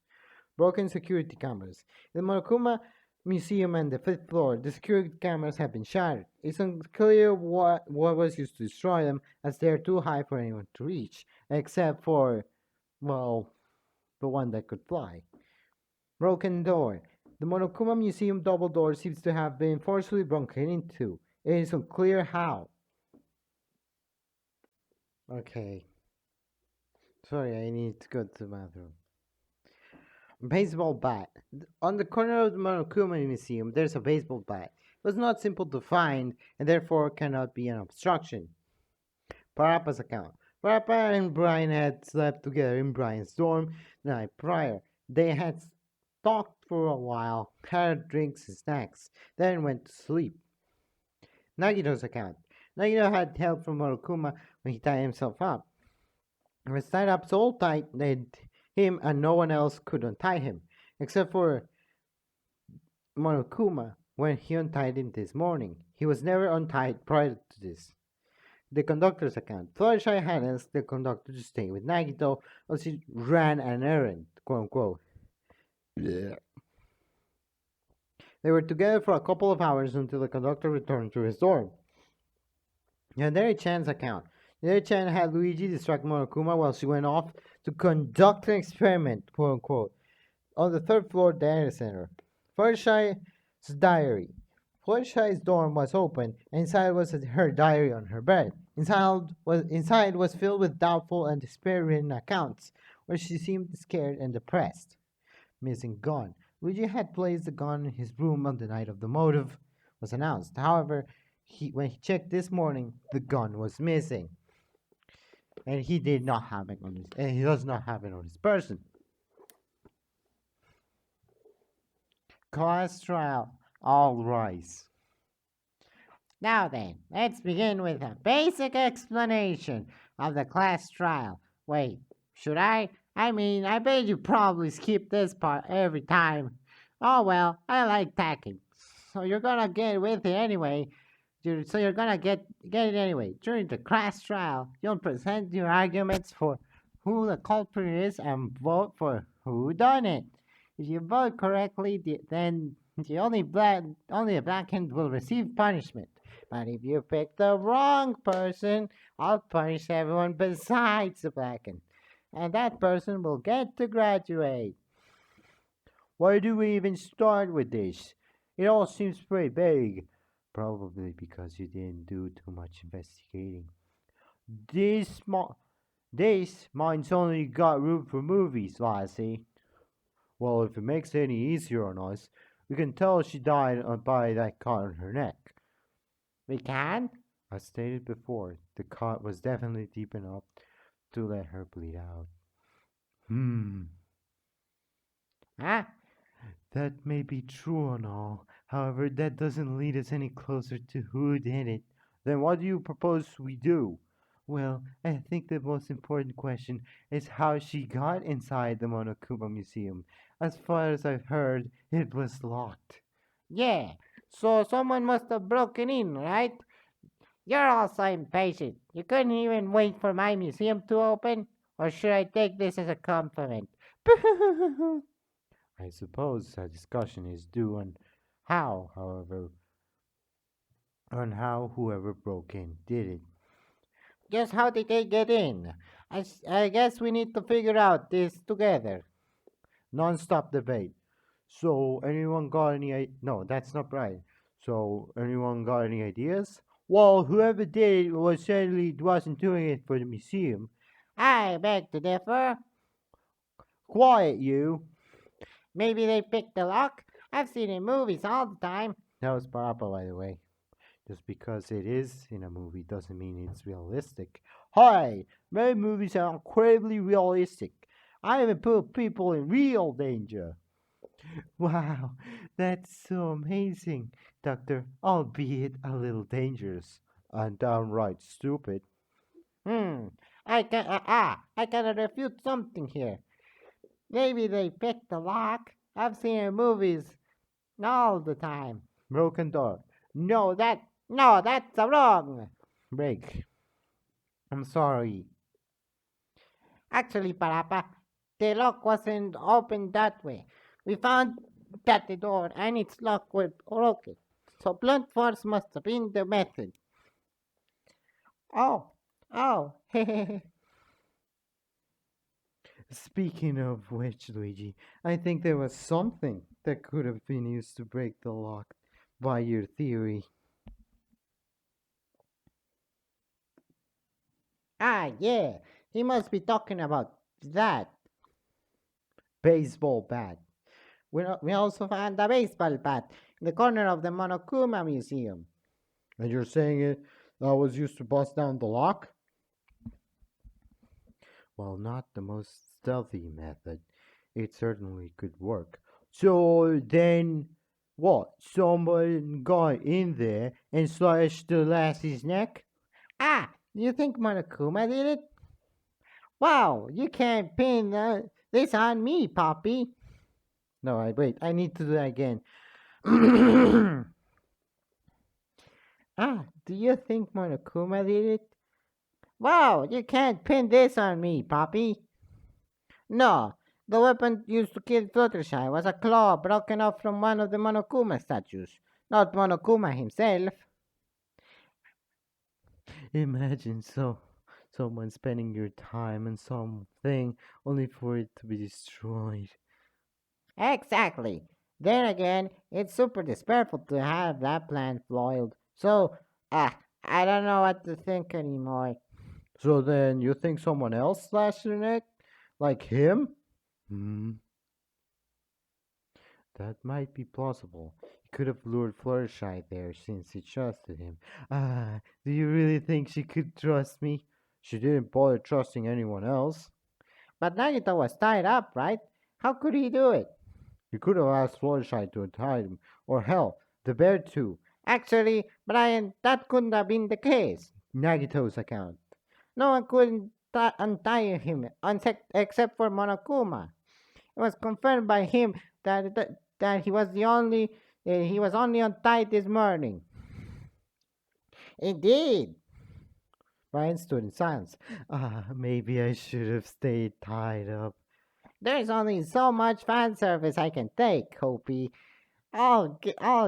Broken security cameras. In the Monokuma Museum and the fifth floor, the security cameras have been shattered. It's unclear what was used to destroy them, as they are too high for anyone to reach, except for, well, the one that could fly. Broken door. The Monokuma Museum double door seems to have been forcibly broken into. It is unclear how. Okay. Sorry, I need to go to the bathroom. Baseball bat. On the corner of the Monokuma Museum, there's a baseball bat. It was not simple to find, and therefore cannot be an obstruction. Parappa's account. Parappa and Brian had slept together in Brian's dorm the night prior. They had talked for a while, had drinks and snacks, then went to sleep. Nagito's account. Nagito had help from Monokuma when he tied himself up. He was tied up so tight that him and no one else could untie him, except for Monokuma when he untied him this morning. He was never untied prior to this. The conductor's account. Fluttershy had asked the conductor to stay with Nagito as he ran an errand, quote unquote. They were together for a couple of hours until the conductor returned to his dorm. Yandere-chan's account. Yandere-chan had Luigi distract Monokuma while she went off to conduct an experiment, quote unquote, on the third floor data center. Fluttershy's diary. Fluttershy's dorm was open, and inside was her diary on her bed. Inside was filled with doubtful and despair-ridden accounts, where she seemed scared and depressed. Missing gun. Luigi had placed the gun in his room on the night of the motive was announced. However, when he checked this morning, the gun was missing, and he did not have it on his, and he does not have it on his person. Class trial. All rise. Now then, let's begin with a basic explanation of the class trial. Wait, should I? I mean, I bet you probably skip this part every time. Oh well, I like tacking. So you're gonna get with it anyway. So you're gonna get it anyway. During the class trial, you'll present your arguments for who the culprit is and vote for who done it. If you vote correctly, then only a blackened will receive punishment. But if you pick the wrong person, I'll punish everyone besides the blackened, and that person will get to graduate. Why do we even start with this? It all seems pretty vague. Probably because you didn't do too much investigating. This mine's only got room for movies, Lassie. Well, if it makes it any easier on us, we can tell she died by that cut on her neck. We can? As stated before, the cut was definitely deep enough to let her bleed out. Huh? That may be true and all. However, that doesn't lead us any closer to who did it. Then what do you propose we do? Well, I think the most important question is how she got inside the Monokuma Museum. As far as I've heard, it was locked. Yeah, so someone must have broken in, right? You're also impatient. You couldn't even wait for my museum to open? Or should I take this as a compliment? I suppose a discussion is due on how whoever broke in did it. Just how did they get in? I guess we need to figure out this together. Non-stop debate. So anyone got no, that's not right. So anyone got any ideas? Well, whoever did it was certainly wasn't doing it for the museum. I beg to differ. Quiet, you. Maybe they picked the lock? I've seen in movies all the time. That was Parappa, by the way. Just because it is in a movie doesn't mean it's realistic. Hi, many movies are incredibly realistic. I even put people in real danger. Wow, that's so amazing, Doctor, albeit a little dangerous and downright stupid. Hmm. I gotta refute something here. Maybe they picked the lock. I've seen in movies all the time. Broken door. No, that's wrong. Break. I'm sorry. Actually, Parappa, the lock wasn't opened that way. We found that the door and its lock were broken. So blunt force must have been the method. Oh, oh, Speaking of which, Luigi, I think there was something that could have been used to break the lock by your theory. yeah, he must be talking about that. Baseball bat. We also found a baseball bat in the corner of the Monokuma Museum. And you're saying it that was used to bust down the lock? While not the most stealthy method, it certainly could work. So then, what? Someone got in there and slashed the lass's neck? Do you think Monokuma did it? Wow, you can't pin this on me, Poppy. No, wait, I need to do that again. Do you think Monokuma did it? Wow, you can't pin this on me, Poppy. No, the weapon used to kill Fluttershy was a claw broken off from one of the Monokuma statues, not Monokuma himself. Imagine someone spending your time on something only for it to be destroyed. Exactly. Then again, it's super disrespectful to have that plan foiled. So, I don't know what to think anymore. So then you think someone else slashed your neck? Like him? Hmm, that might be plausible. He could have lured Fluttershy there since he trusted him. Do you really think she could trust me? She didn't bother trusting anyone else. But Nagito was tied up, right? How could he do it? You could have asked Fluttershy to untie him, or hell, the bear too. Actually, Brian, that couldn't have been the case. Nagito's account. No one could untie him except for Monokuma. It was confirmed by him that he was only untied this morning. Indeed. Brian stood in silence. Maybe I should have stayed tied up. There's only so much fan service I can take, Hopi. I'll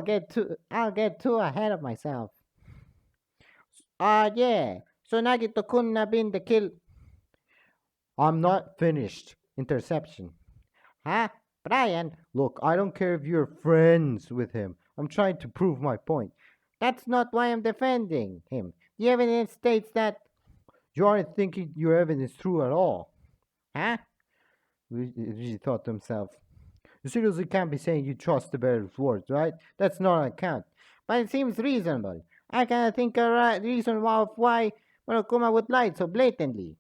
get too ahead of myself. Yeah. So Nagito couldn't have been the kill. I'm not finished. Interception. Huh? Brian, Look, I don't care if you're friends with him. I'm trying to prove my point. that's not why I'm defending him. The evidence states that. You aren't thinking your evidence through at all. Huh? He thought to himself. You seriously can't be saying you trust the bear's words, right? That's not an account. But it seems reasonable. I cannot think a reason why Monokuma would lie so blatantly.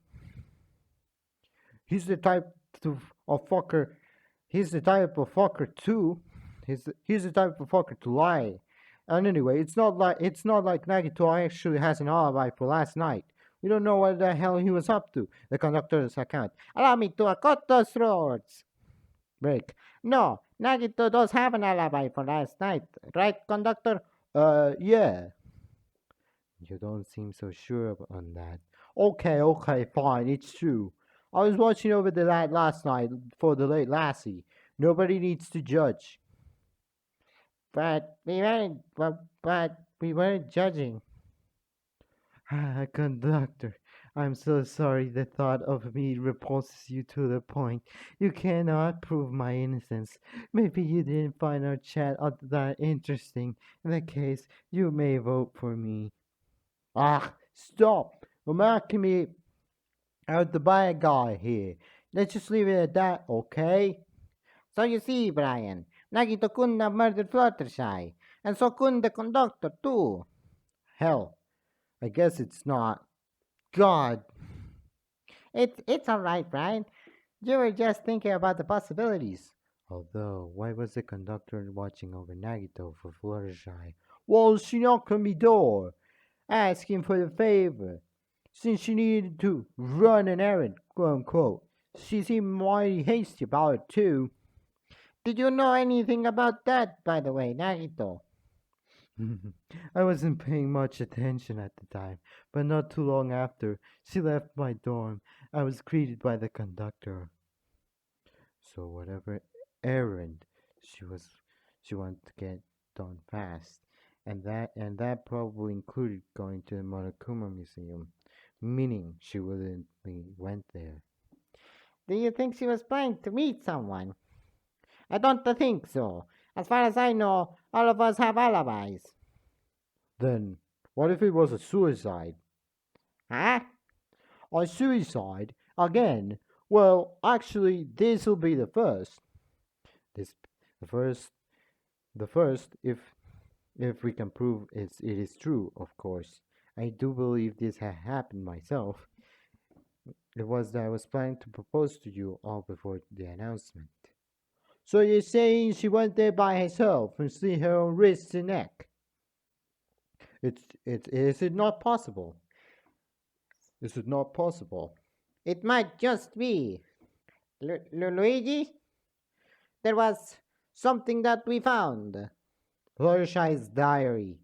He's the type of fucker. He's the type of fucker too. He's the type of fucker to lie. And anyway, it's not like Nagito actually has an alibi for last night. We don't know what the hell he was up to. The conductor's account. Allow me to cut those roads. Break. No, Nagito does have an alibi for last night, right, conductor? Yeah. You don't seem so sure on that. Okay, okay, fine, it's true. I was watching over the lad last night for the late lassie. Nobody needs to judge. But we weren't judging. Ah, conductor, I'm so sorry the thought of me repulses you to the point. You cannot prove my innocence. Maybe you didn't find our chat that interesting. In that case, you may vote for me. Ah, stop! You're making me out to buy a guy here. Let's just leave it at that, okay? So you see, Brian, Nagito couldn't have murdered Fluttershy, and so couldn't the conductor too. Hell, I guess it's not. God, It's all right, Brian. You were just thinking about the possibilities. although, why was the conductor watching over Nagito for Fluttershy? Well, she knocked on me door, asking for the favor, since she needed to run an errand, quote unquote. She seemed mighty hasty about it, too. Did you know anything about that, by the way, Nagito? I wasn't paying much attention at the time, but not too long after she left my dorm, I was greeted by the conductor. So whatever errand she was she wanted to get done fast, and that probably included going to the Monokuma Museum, meaning she willingly went there. Do you think she was planning to meet someone? I don't think so. As far as I know, all of us have alibis. Then what if it was a suicide? Huh? A suicide again? Well, actually, this'll be the first. This the first the first if we can prove it is true, of course. I do believe this had happened myself. It was that I was planning to propose to you all before the announcement. So you're saying she went there by herself and slit her own wrists and neck? Is it not possible? Is it not possible? It might just be. Luigi, there was something that we found. Fluttershy's diary.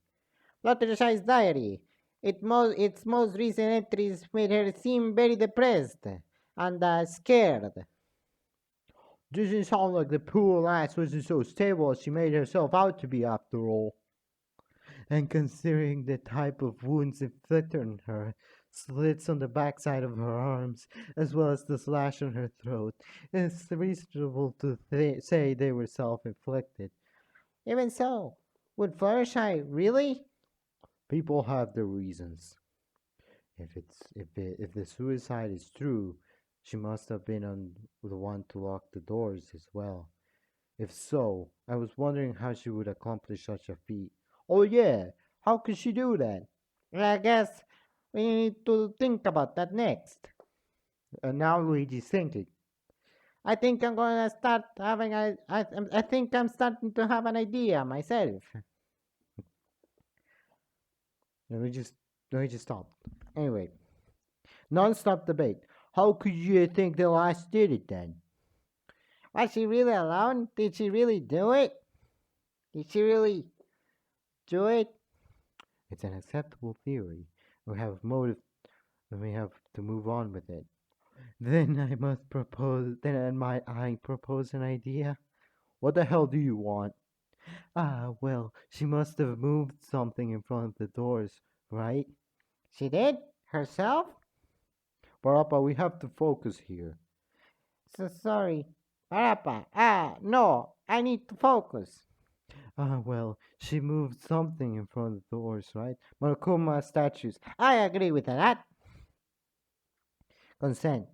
Fluttershy's diary. Its most recent entries made her seem very depressed and scared. Doesn't sound like the poor lass wasn't so stable as she made herself out to be after all. And considering the type of wounds inflicted on her, slits on the backside of her arms, as well as the slash on her throat, it's reasonable to say they were self-inflicted. Even so, would Fluttershy really? People have their reasons. If the suicide is true, she must have been on the one to lock the doors as well. If so, I was wondering how she would accomplish such a feat. Oh yeah, how could she do that? I guess we need to think about that next. And now Luigi's thinking. I think I'm gonna start having I think I'm starting to have an idea myself. Luigi stopped. Anyway, non-stop debate. How could you think the last did it then? Was she really alone? Did she really do it? Did she really do it? It's an acceptable theory. We have motive, and we have to move on with it. Then I must propose. Then might I propose an idea? What the hell do you want? Ah, well, she must have moved something in front of the doors, right? She did? Herself? Barappa, we have to focus here. So sorry. Parappa. No. I need to focus. Ah, well, she moved something in front of the doors, right? Monokuma statues. I agree with that. Consent.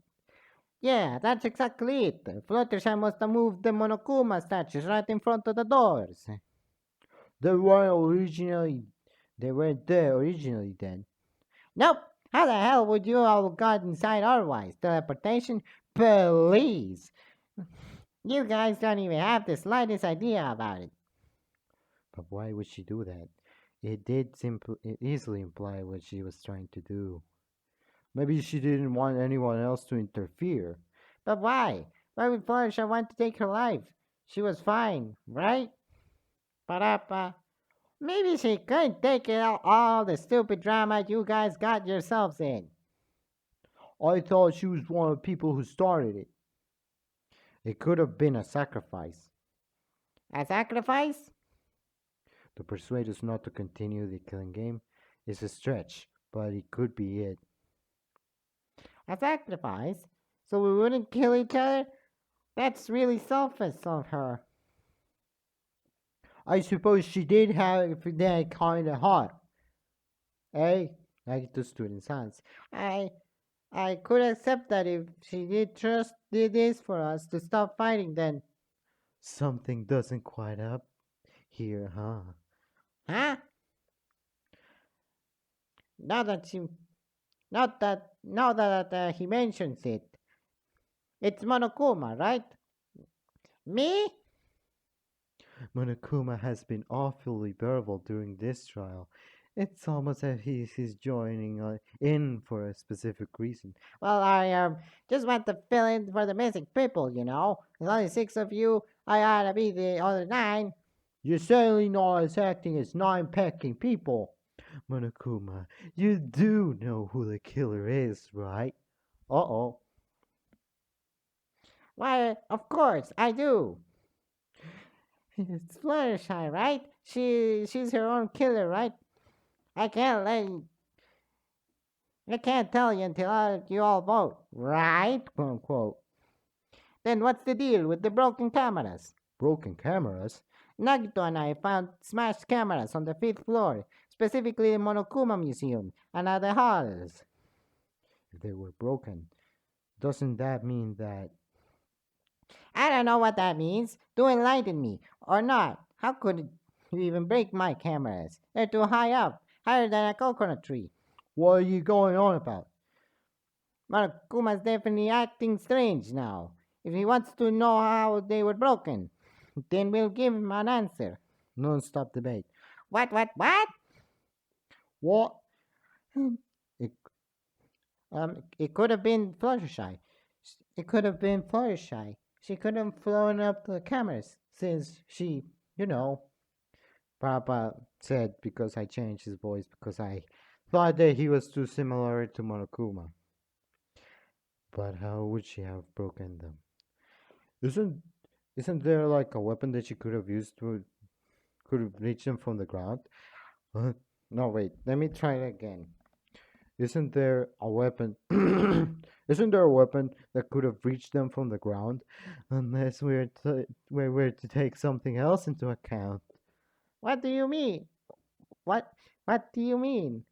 Yeah, that's exactly it. Fluttershy must have moved the Monokuma statues right in front of the doors. They weren't originally. They weren't there originally then. Nope. How the hell would you all got inside otherwise? Teleportation? Please. You guys don't even have the slightest idea about it. But why would she do that? It easily imply what she was trying to do. Maybe she didn't want anyone else to interfere. But why? Why would Fluttershy want to take her life? She was fine, right? Parappa. Maybe she couldn't take it all the stupid drama you guys got yourselves in. I thought she was one of the people who started it. It could have been a sacrifice A sacrifice? to persuade us not to continue the killing game. It's a stretch, but it could be it. A sacrifice? So we wouldn't kill each other? That's really selfish of her. I suppose she did have that kind of heart, eh? Like the student's hands. I I could accept that if she did this for us to stop fighting then. Something doesn't quite up here, huh? Huh? Now that she now that he mentions it. It's Monokuma, right? Me? Monokuma has been awfully verbal during this trial. It's almost as if he's joining in for a specific reason. Well, I just want to fill in for the missing people, you know. There's only 6 of you. I ought to be the other 9. You're certainly not as acting as 9 pecking people. Monokuma, you do know who the killer is, right? Uh-oh. Why, of course, I do. It's Fluttershy, right? She's her own killer, right? I can't let I can't tell you until you all vote, right? Quote unquote. Then what's the deal with the broken cameras? Broken cameras? Nagito and I found smashed cameras on the 5th floor, specifically the Monokuma Museum and other halls. If they were broken, doesn't that mean that... I don't know what that means. Do enlighten me, or not. How could you even break my cameras? They're too high up, higher than a coconut tree. What are you going on about? Monokuma's definitely acting strange now. If he wants to know how they were broken, then we'll give him an answer. Non-stop debate. What? What? It, it could have been Fluttershy. It could have been Fluttershy. She could have flown up the cameras since she, you know, Papa said because I changed his voice because I thought that he was too similar to Monokuma. But how would she have broken them? Isn't there like a weapon that she could have used to could have reached them from the ground? No, wait. Let me try it again. Isn't there a weapon? Isn't there a weapon that could have reached them from the ground? Unless we're to take something else into account. What do you mean? What? What do you mean?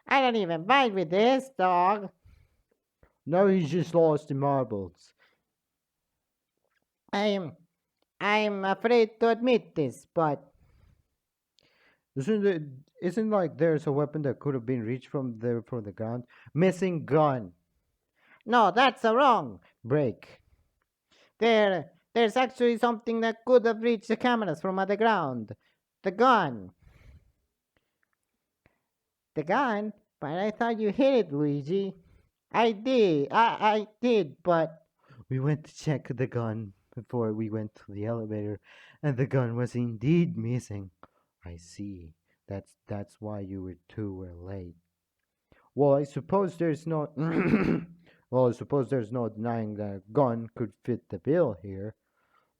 I don't even bite with this dog. No, he's just lost in marbles. I'm I'm afraid to admit this, but Isn't it? Isn't like there's a weapon that could have been reached from the ground? Missing gun. no, that's a wrong. Break. There's actually something that could have reached the cameras from the ground. The gun. The gun? But I thought you hit it, Luigi. I did, but We went to check the gun before we went to the elevator, and the gun was indeed missing. I see. That's why you were late. Well, I suppose there's no well, I suppose there's no denying that a gun could fit the bill here.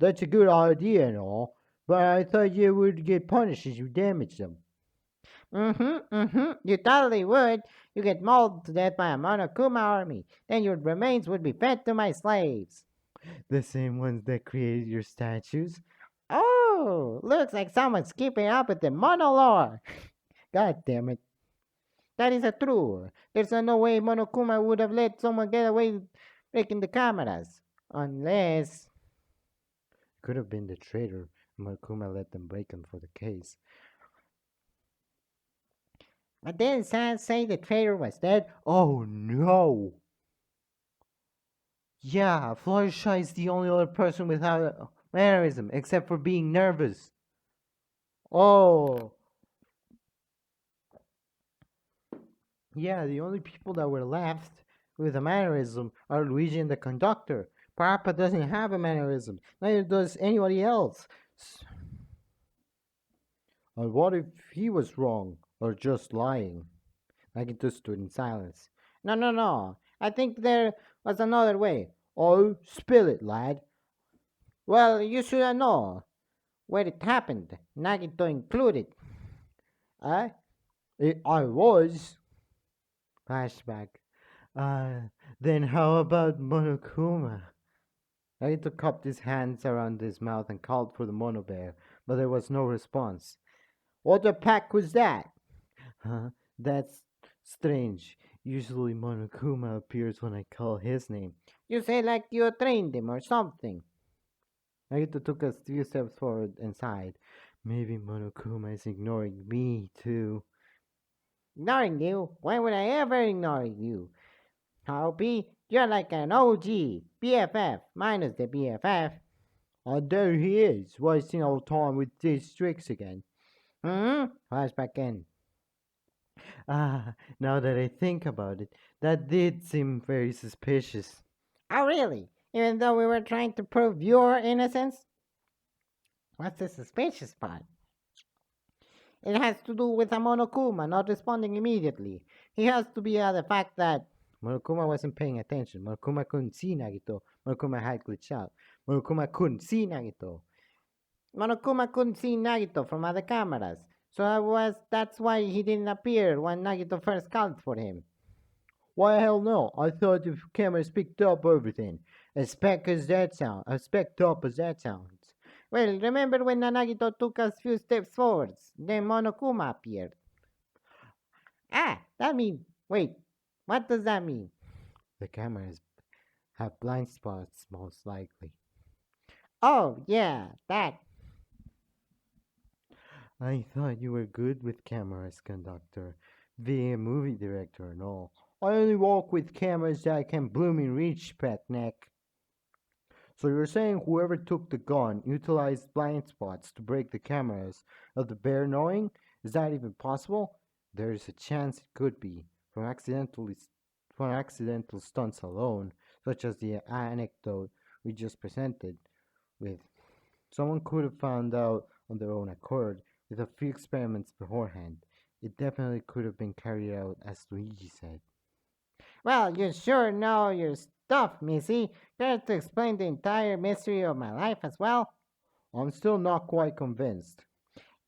That's a good idea and all, but I thought you would get punished if you damaged them. you totally would. You get mauled to death by a Monokuma army. Then your remains would be fed to my slaves. The same ones that created your statues. Oh, looks like someone's keeping up with the monolore. God damn it. That is a true. There's no way Monokuma would have let someone get away with breaking the cameras. Unless. Could have been the traitor. Makuma let them break them for the case. But didn't Sans say the traitor was dead? Oh no! Yeah, Fluttershy is the only other person without a mannerism, except for being nervous. Oh! Yeah, the only people that were left with a mannerism are Luigi and the conductor. Parappa doesn't have a mannerism, neither does anybody else. And what if he was wrong or just lying? Nagito stood in silence. No, no, no. I think there was another way. Oh, spill it, lad. Well, you should know where it happened, Nagito included. Eh? I was. Flashback. Uh, then how about Monokuma? Nagito cupped his hands around his mouth and called for the mono bear, but there was no response. What the pack was that? Huh? That's strange. Usually Monokuma appears when I call his name. You say like you trained him or something. Nagito took a few steps forward and sighed. Maybe Monokuma is ignoring me too. Ignoring you? Why would I ever ignore you? Hoppy, you're like an OG, BFF, minus the BFF. And there he is, wasting our time with these tricks again. Flashback in. Now that I think about it, that did seem very suspicious. Oh, really? Even though we were trying to prove your innocence? What's the suspicious part? It has to do with a Monokuma not responding immediately. He has to be the fact that Monokuma wasn't paying attention. Monokuma couldn't see Nagito. Monokuma had glitched out. Monokuma couldn't see Nagito. Monokuma couldn't see Nagito from other cameras. So that's why he didn't appear when Nagito first called for him. Why hell no? I thought the cameras picked up everything. As specked as that sound. As specked up as that sounds. Well, remember when Nagito took us few steps forwards, then Monokuma appeared. That means, wait, what does that mean? The cameras have blind spots, most likely. Oh, yeah, that. I thought you were good with cameras, conductor. Being a movie director and all. I only walk with cameras that I can blooming reach, pet neck. So you're saying whoever took the gun utilized blind spots to break the cameras of the bear knowing? Is that even possible? There is a chance it could be, from accidental stunts alone, such as the anecdote we just presented with. Someone could have found out on their own accord with a few experiments beforehand. It definitely could have been carried out as Luigi said. Well, you sure know your stuff, Missy. Care to explain the entire mystery of my life as well? I'm still not quite convinced.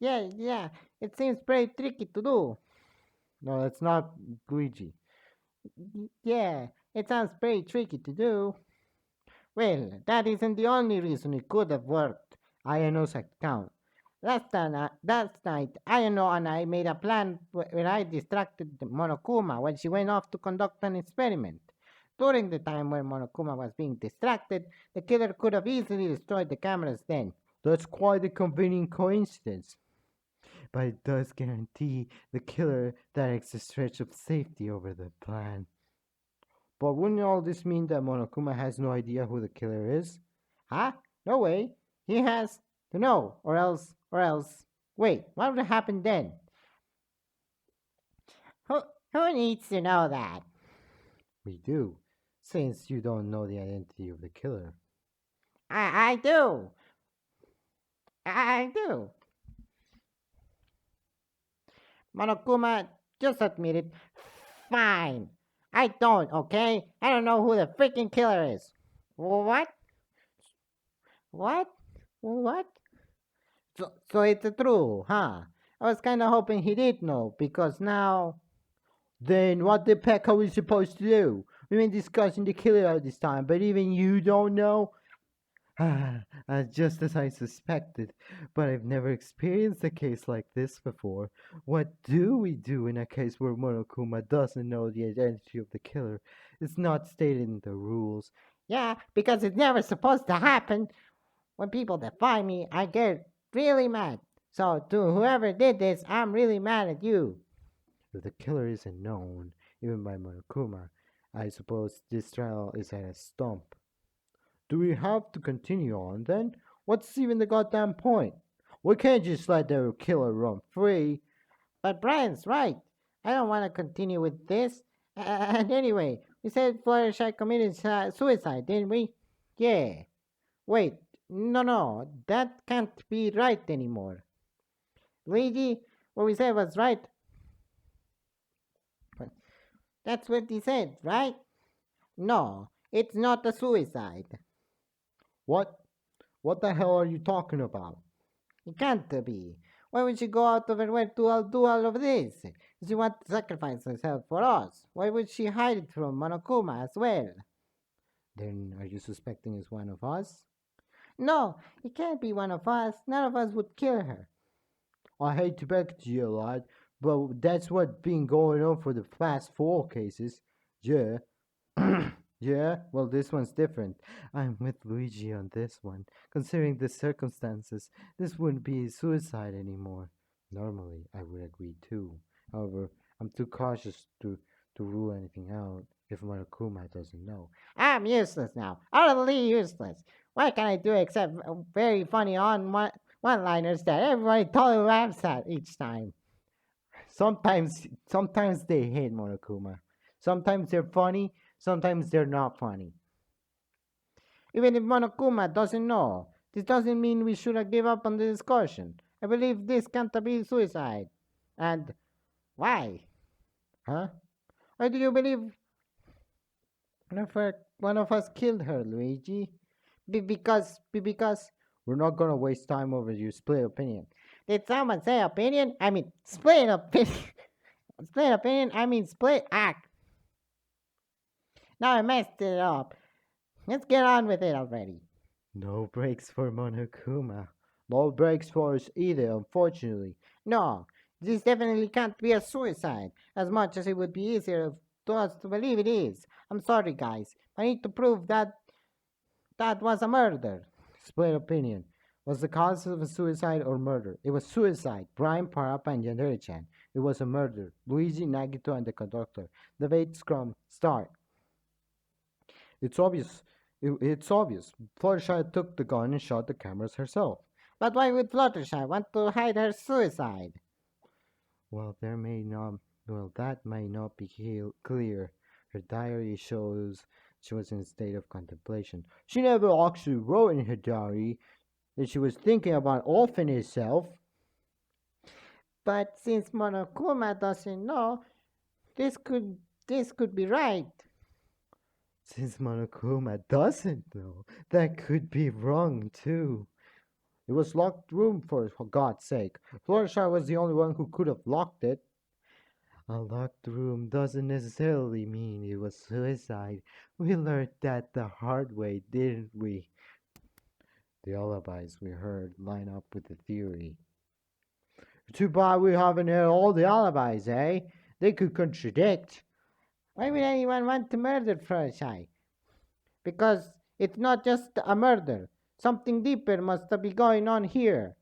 Yeah, it seems pretty tricky to do. No, that's not Luigi. Yeah, it sounds pretty tricky to do. Well, that isn't the only reason it could have worked. Ayano's account. Last night, Ayano and I made a plan where I distracted Monokuma when she went off to conduct an experiment. During the time when Monokuma was being distracted, the killer could have easily destroyed the cameras then. That's quite a convenient coincidence. But it does guarantee the killer that extra stretch of safety over the plan. But wouldn't all this mean that Monokuma has no idea who the killer is? Huh? No way. He has to know, or else. Wait, what would happen then? Who, who needs to know that? We do, since you don't know the identity of the killer. I do. I do. Monokuma, just admit it. Fine. I don't, okay? I don't know who the freaking killer is. What? What? What? So it's true, huh? I was kind of hoping he did know, because now. Then what the heck are we supposed to do? We've been discussing the killer all this time, but even you don't know? Just as I suspected, but I've never experienced a case like this before. What do we do in a case where Monokuma doesn't know the identity of the killer? It's not stated in the rules. Yeah, because it's never supposed to happen. When people defy me, I get really mad. So, to whoever did this, I'm really mad at you. If the killer isn't known, even by Monokuma, I suppose this trial is at a stump. Do we have to continue on then? What's even the goddamn point? We can't just let the killer run free. But Brian's right. I don't want to continue with this. And anyway, we said Fluttershy committed suicide, didn't we? Yeah. Wait, no, that can't be right anymore. Luigi, what we said was right. But that's what he said, right? No, it's not a suicide. What? What the hell are you talking about? It can't be. Why would she go out of her way to do all of this? She wants to sacrifice herself for us. Why would she hide it from Monokuma as well? Then are you suspecting it's one of us? No, it can't be one of us. None of us would kill her. I hate to break it to you, lad, but that's what's been going on for the past four cases. Yeah. Yeah, well, this one's different. I'm with Luigi on this one. Considering the circumstances, this wouldn't be suicide anymore. Normally, I would agree too. However, I'm too cautious to rule anything out if Monokuma doesn't know. I'm useless now. Utterly useless. What can I do except very funny one-liners that everybody totally laughs at each time? Sometimes they hate Monokuma. Sometimes they're funny, sometimes they're not funny. Even if Monokuma doesn't know, this doesn't mean we should give up on the discussion. I believe this can't be suicide. And why? Huh? Why do you believe one of us killed her, Luigi? Because We're not gonna waste time over your split opinion. did someone say opinion? I mean split opinion. Split opinion. I mean split act. Now I messed it up. Let's get on with it already. No breaks for Monokuma. No breaks for us either, unfortunately. No, this definitely can't be a suicide, as much as it would be easier to us to believe it is. I'm sorry, guys. I need to prove that that was a murder. Split opinion. Was the cause of a suicide or murder? It was suicide. Brian, Parappa, and Yandere-chan. It was a murder. Luigi, Nagito, and the conductor. Debate scrum. Start. It's obvious. It's obvious. Fluttershy took the gun and shot the cameras herself. But why would Fluttershy want to hide her suicide? Well, there may not. Well, that may not be clear. Her diary shows she was in a state of contemplation. She never actually wrote in her diary that she was thinking about offing herself. But since Monokuma doesn't know, this could this could be right. Since Monokuma doesn't know, that could be wrong too. It was locked room for God's sake. Fluttershy was the only one who could have locked it. A locked room doesn't necessarily mean it was suicide. We learned that the hard way, didn't we? The alibis we heard line up with the theory. Too bad we haven't heard all the alibis, eh? They could contradict. Why would anyone want to murder Fluttershy? Because it's not just a murder. Something deeper must be going on here.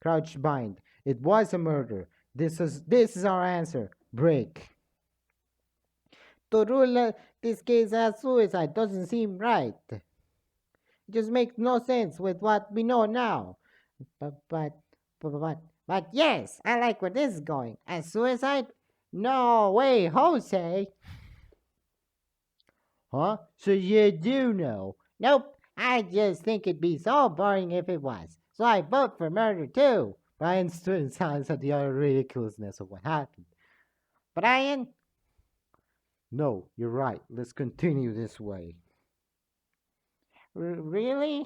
Crouch bind. It was a murder. This is our answer. Break. To rule this case as suicide doesn't seem right. It just makes no sense with what we know now. But, but, but yes, I like where this is going. A suicide? No way, Jose. Huh? So you do know? Nope, I just think it'd be so boring if it was. So I vote for murder too. Brian stood in silence at the utter ridiculousness of what happened. Brian? No, you're right. Let's continue this way. Really?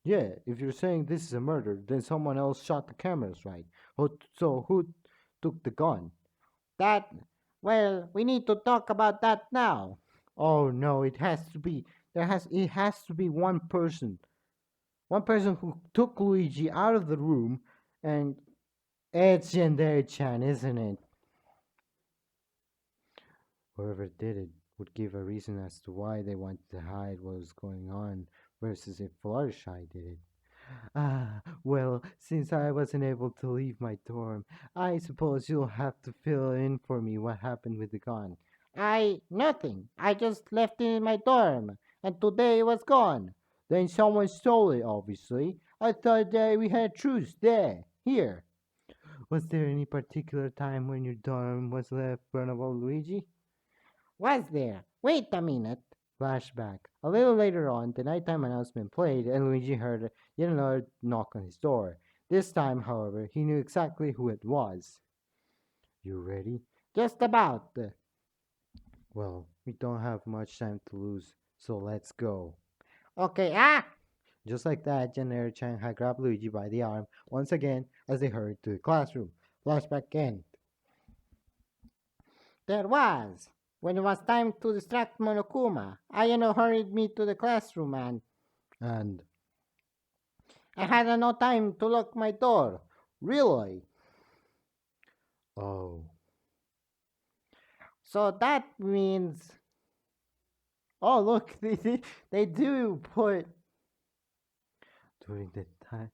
Yeah, if you're saying this is a murder, then someone else shot the cameras, right? So who took the gun? That, well, we need to talk about that now. Oh no, it has to be. It has to be one person. One person who took Luigi out of the room, and it's Yandere-chan, isn't it? Whoever did it would give a reason as to why they wanted to hide what was going on, versus if Fluttershy did it. Ah, well, since I wasn't able to leave my dorm, I suppose you'll have to fill in for me what happened with the gun. Nothing. I just left it in my dorm, and today it was gone. Then someone stole it, obviously. I thought that we had a truce there. Here. Was there any particular time when your dorm was left burnable, Luigi? Was there? Wait a minute. Flashback. A little later on, the nighttime announcement played, and Luigi heard yet another knock on his door. This time, however, he knew exactly who it was. You ready? Just about. Well, we don't have much time to lose, so let's go. Okay, Just like that, Janelle Chang had grabbed Luigi by the arm once again as they hurried to the classroom. Flashback end. there was. When it was time to distract Monokuma, Ayano hurried me to the classroom and And, I had no time to lock my door. really? Oh. So that means Oh, look, they do put during the time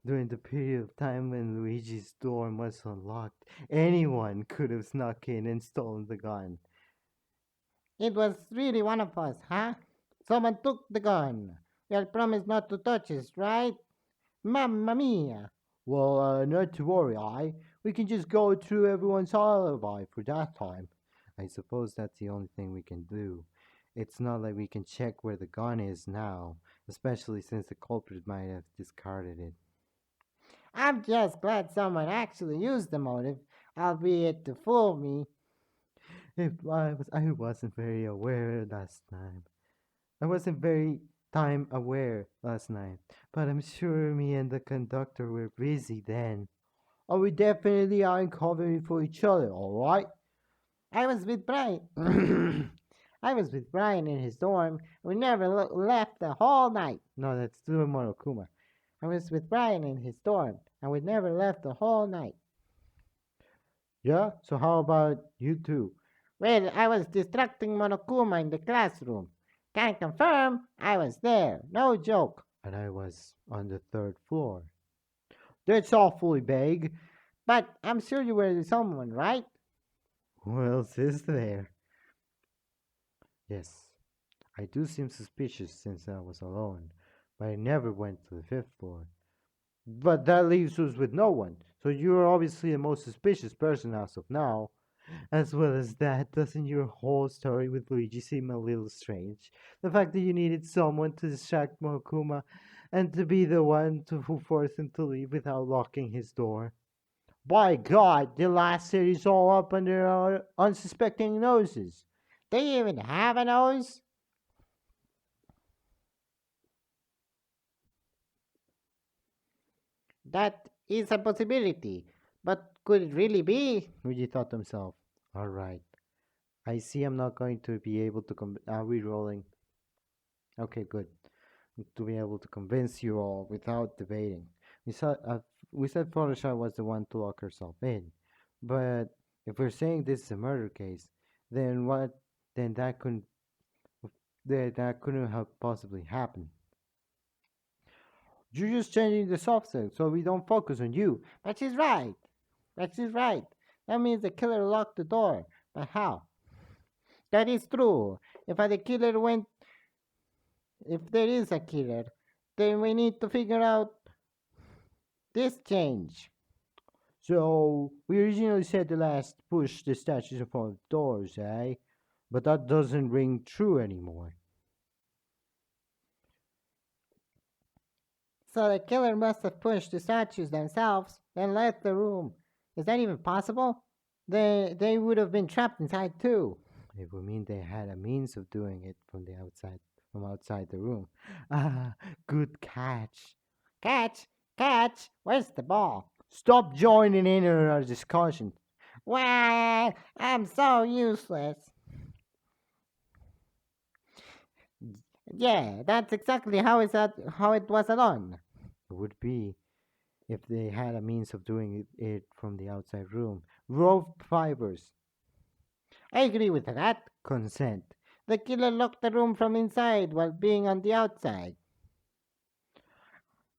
during the period of time when Luigi's door was unlocked, anyone could have snuck in and stolen the gun. it was really one of us, huh? Someone took the gun. Well, promise not to touch us, right? Mamma mia! Well, not to worry, we can just go through everyone's alibi for that time. I suppose that's the only thing we can do. It's not like we can check where the gun is now, especially since the culprit might have discarded it. I'm just glad someone actually used the motive, albeit to fool me. If I wasn't very aware last time. I wasn't very time aware last night, but I'm sure me and the conductor were busy then. Oh, we definitely aren't covering for each other, alright? I was with Brian. I was with Brian in his dorm. We never left the whole night. No, that's still Monokuma. I was with Brian in his dorm, and we never left the whole night. Yeah? So how about you two? Well, I was distracting Monokuma in the classroom. Can confirm I was there. No joke. And I was on the third floor. That's awfully vague. But I'm sure you were with someone, right? Who else is there? Yes, I do seem suspicious since I was alone, but I never went to the fifth floor. But that leaves us with no one, so you're obviously the most suspicious person as of now. As well as that, doesn't your whole story with Luigi seem a little strange? The fact that you needed someone to distract Monokuma and to be the one who forced him to leave without locking his door. By God, the last series all up under our unsuspecting noses. They even have a nose? That is a possibility. But could it really be? Luigi thought to himself. All right, I see I'm not going to be able to. Are we rolling? Okay, good. To be able to convince you all without debating. We said Falsha was the one to lock herself in, but if we're saying this is a murder case, then what? Then that couldn't have possibly happened. You're just changing the subject so we don't focus on you. But she's right. But she's right. That means the killer locked the door. But how? That is true. If there is a killer, then we need to figure out this change. So we originally said the last push the statues in front of doors, eh? But that doesn't ring true anymore. So the killer must have pushed the statues themselves, then left the room. Is that even possible? They would have been trapped inside too. It would mean they had a means of doing it from outside the room. Ah, good catch. Catch, where's the ball? Stop joining in on our discussion. Well, I'm so useless. Yeah, that's exactly how it was done. It would be if they had a means of doing it from the outside room. Rope fibers. I agree with that. Consent. The killer locked the room from inside while being on the outside.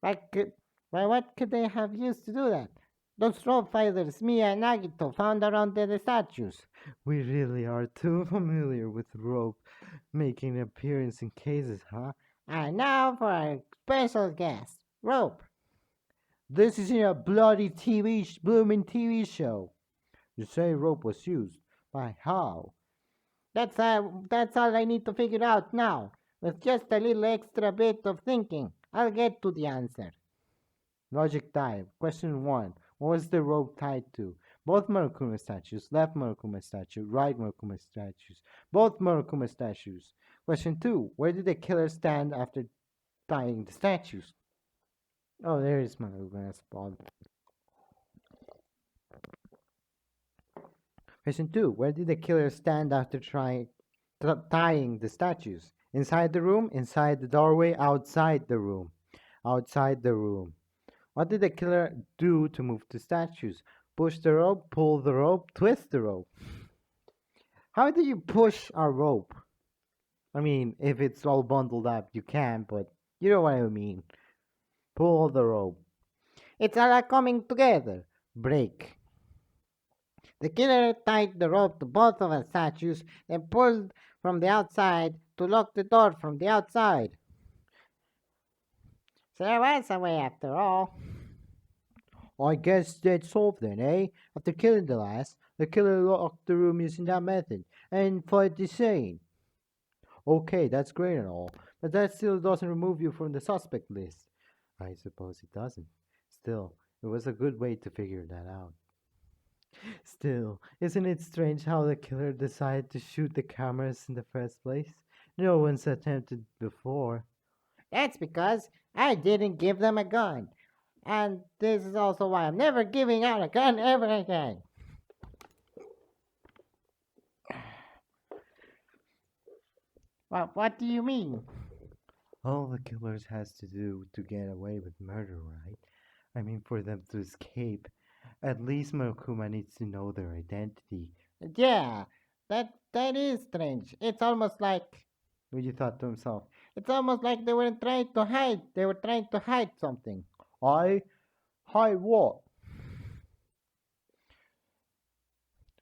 What could they have used to do that? Those rope fibers Mia and Nagito found around the statues. We really are too familiar with rope making an appearance in cases, huh? And now for our special guest, Rope. This isn't a bloody blooming TV show. You say rope was used. By how? That's all I need to figure out now. With just a little extra bit of thinking, I'll get to the answer. Logic dive. Question 1. What was the rope tied to? Both Murakuma statues. Left Murakuma statue. Right Murakuma statues. Both Murakuma statues. Question 2. Where did the killer stand after tying the statues? Oh, there is Murakuma spawn. Question 2. Where did the killer stand after tying the statues? Inside the room, inside the doorway, outside the room. Outside the room. What did the killer do to move the statues? Push the rope, pull the rope, twist the rope. How do you push a rope? I mean, if it's all bundled up, you can, but you know what I mean. Pull the rope. It's all coming together. Break. The killer tied the rope to both of the statues, then pulled from the outside to lock the door from the outside. So there was a way after all. I guess that's solved then, eh? After killing the last, the killer locked the room using that method and fight the sane. Okay, that's great and all, but that still doesn't remove you from the suspect list. I suppose it doesn't. Still, it was a good way to figure that out. Still, isn't it strange how the killer decided to shoot the cameras in the first place? No one's attempted before. That's because I didn't give them a gun. And this is also why I'm never giving out a gun ever again. What do you mean? All the killers has to do to get away with murder, right? I mean, for them to escape. At least Murokuma needs to know their identity. Yeah, that is strange. It's almost like Luigi thought to himself. It's almost like they weren't trying to hide. They were trying to hide something. I hide what?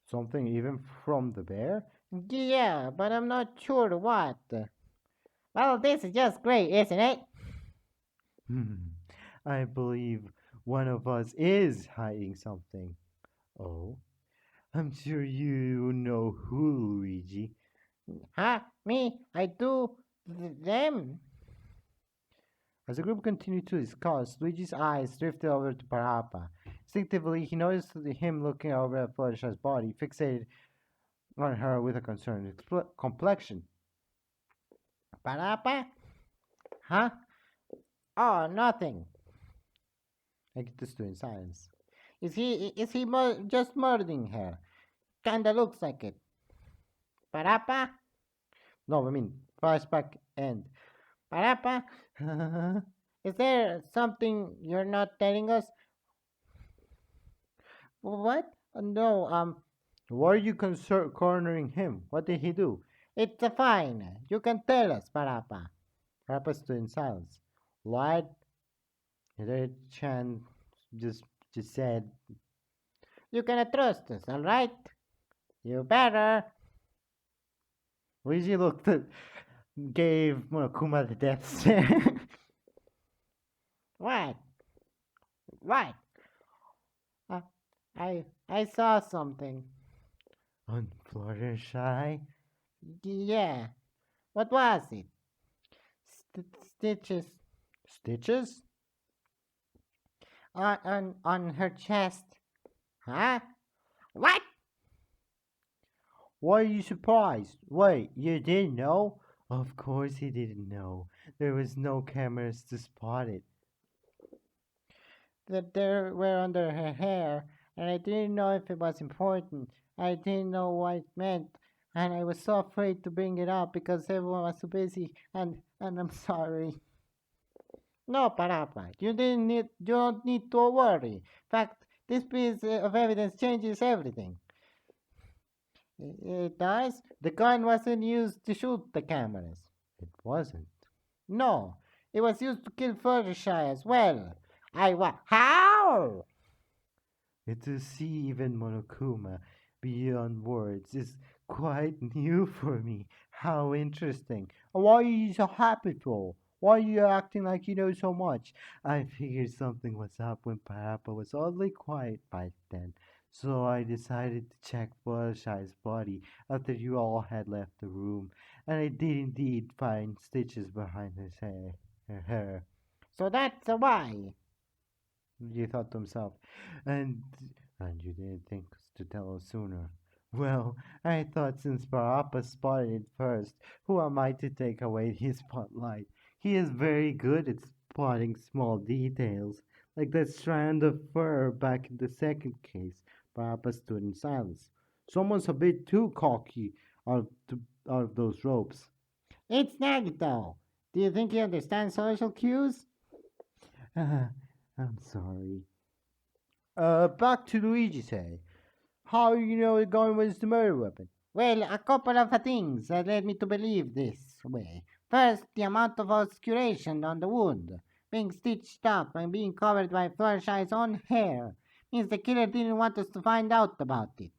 Something even from the bear? Yeah, but I'm not sure what. Well, this is just great, isn't it? I believe one of us is hiding something. Oh, I'm sure you know who, Luigi. Huh? Me? I do? Them? As the group continued to discuss, Luigi's eyes drifted over to Parappa. Instinctively, he noticed him looking over at Fluttershy's body, fixated on her with a concerned complexion. Parappa? Huh? Oh, nothing. I get this in silence. Is he just murdering her? Kinda looks like it. Parappa? No, I mean flashback end. Parappa? Is there something you're not telling us? What? No, Why are you cornering him? What did he do? It's fine. You can tell us, Parappa. Parappa stood in silence. What? Chan just just said, "You can trust us, all right? You better." Luigi looked at, gave Monokuma the death stare. What? What? Uh, I saw something. On Fluttershy? Yeah. What was it? Stitches. Stitches? On her chest. Huh? What? Why are you surprised? Wait, you didn't know? Of course he didn't know. There was no cameras to spot it. That they were under her hair, and I didn't know if it was important. I didn't know what it meant, and I was so afraid to bring it up because everyone was so busy, and I'm sorry. No, Parappa, you don't need to worry. In fact, this piece of evidence changes everything. It does? The gun wasn't used to shoot the cameras. It wasn't. No, it was used to kill Fluttershy as well. How? To see even Monokuma beyond words is quite new for me. How interesting. Why are you so happy for? Why are you acting like you know so much? I figured something was up when Parappa was oddly quiet by then. So I decided to check Fluttershy's body after you all had left the room, and I did indeed find stitches behind her hair. So that's why. He thought to himself. And you didn't think to tell us sooner. Well, I thought since Parappa spotted it first, who am I to take away his spotlight? He is very good at spotting small details, like that strand of fur back in the second case. Parappa stood in silence. Someone's a bit too cocky out of, out of those ropes. It's Nagito. Do you think he understands social cues? I'm sorry. Back to Luigi say. How you know the gun was the murder weapon? Well, a couple of things that led me to believe this way. First, the amount of obscuration on the wound, being stitched up and being covered by Florshy's own hair, means the killer didn't want us to find out about it.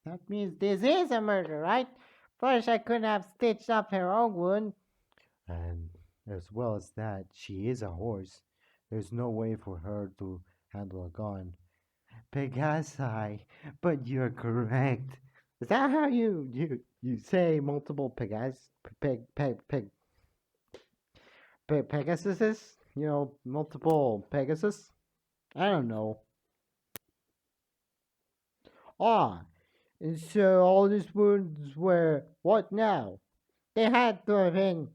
That means this is a murder, right? Florshy couldn't have stitched up her own wound. And as well as that, she is a horse. There's no way for her to handle a gun. Pegasi, but you're correct. Is that how you say multiple Pegasuses? You know, multiple Pegasus? I don't know. Ah, and so all these wounds were what now? They had to have been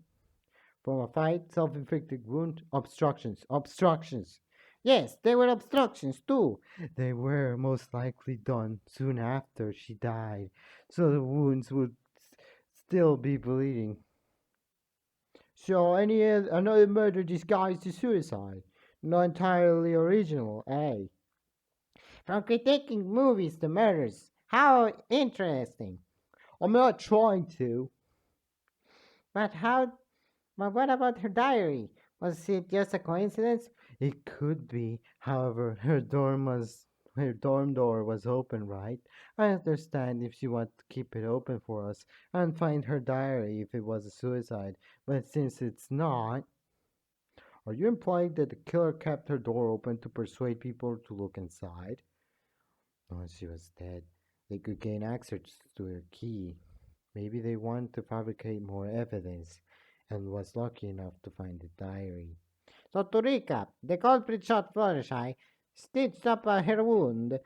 From a fight, self-inflicted wound, obstructions. Yes, they were obstructions too. They were most likely done soon after she died, so the wounds would still be bleeding. So another murder disguised as suicide, not entirely original, eh? From critiquing movies to murders. How interesting. I'm not trying to. But how? But what about her diary? Was it just a coincidence? It could be. However, her dorm door was open, right? I understand if she wanted to keep it open for us and find her diary if it was a suicide, but since it's not, are you implying that the killer kept her door open to persuade people to look inside? Once she was dead, they could gain access to her key. Maybe they wanted to fabricate more evidence and was lucky enough to find the diary. So to recap, the culprit shot Fluttershy, stitched up her wound,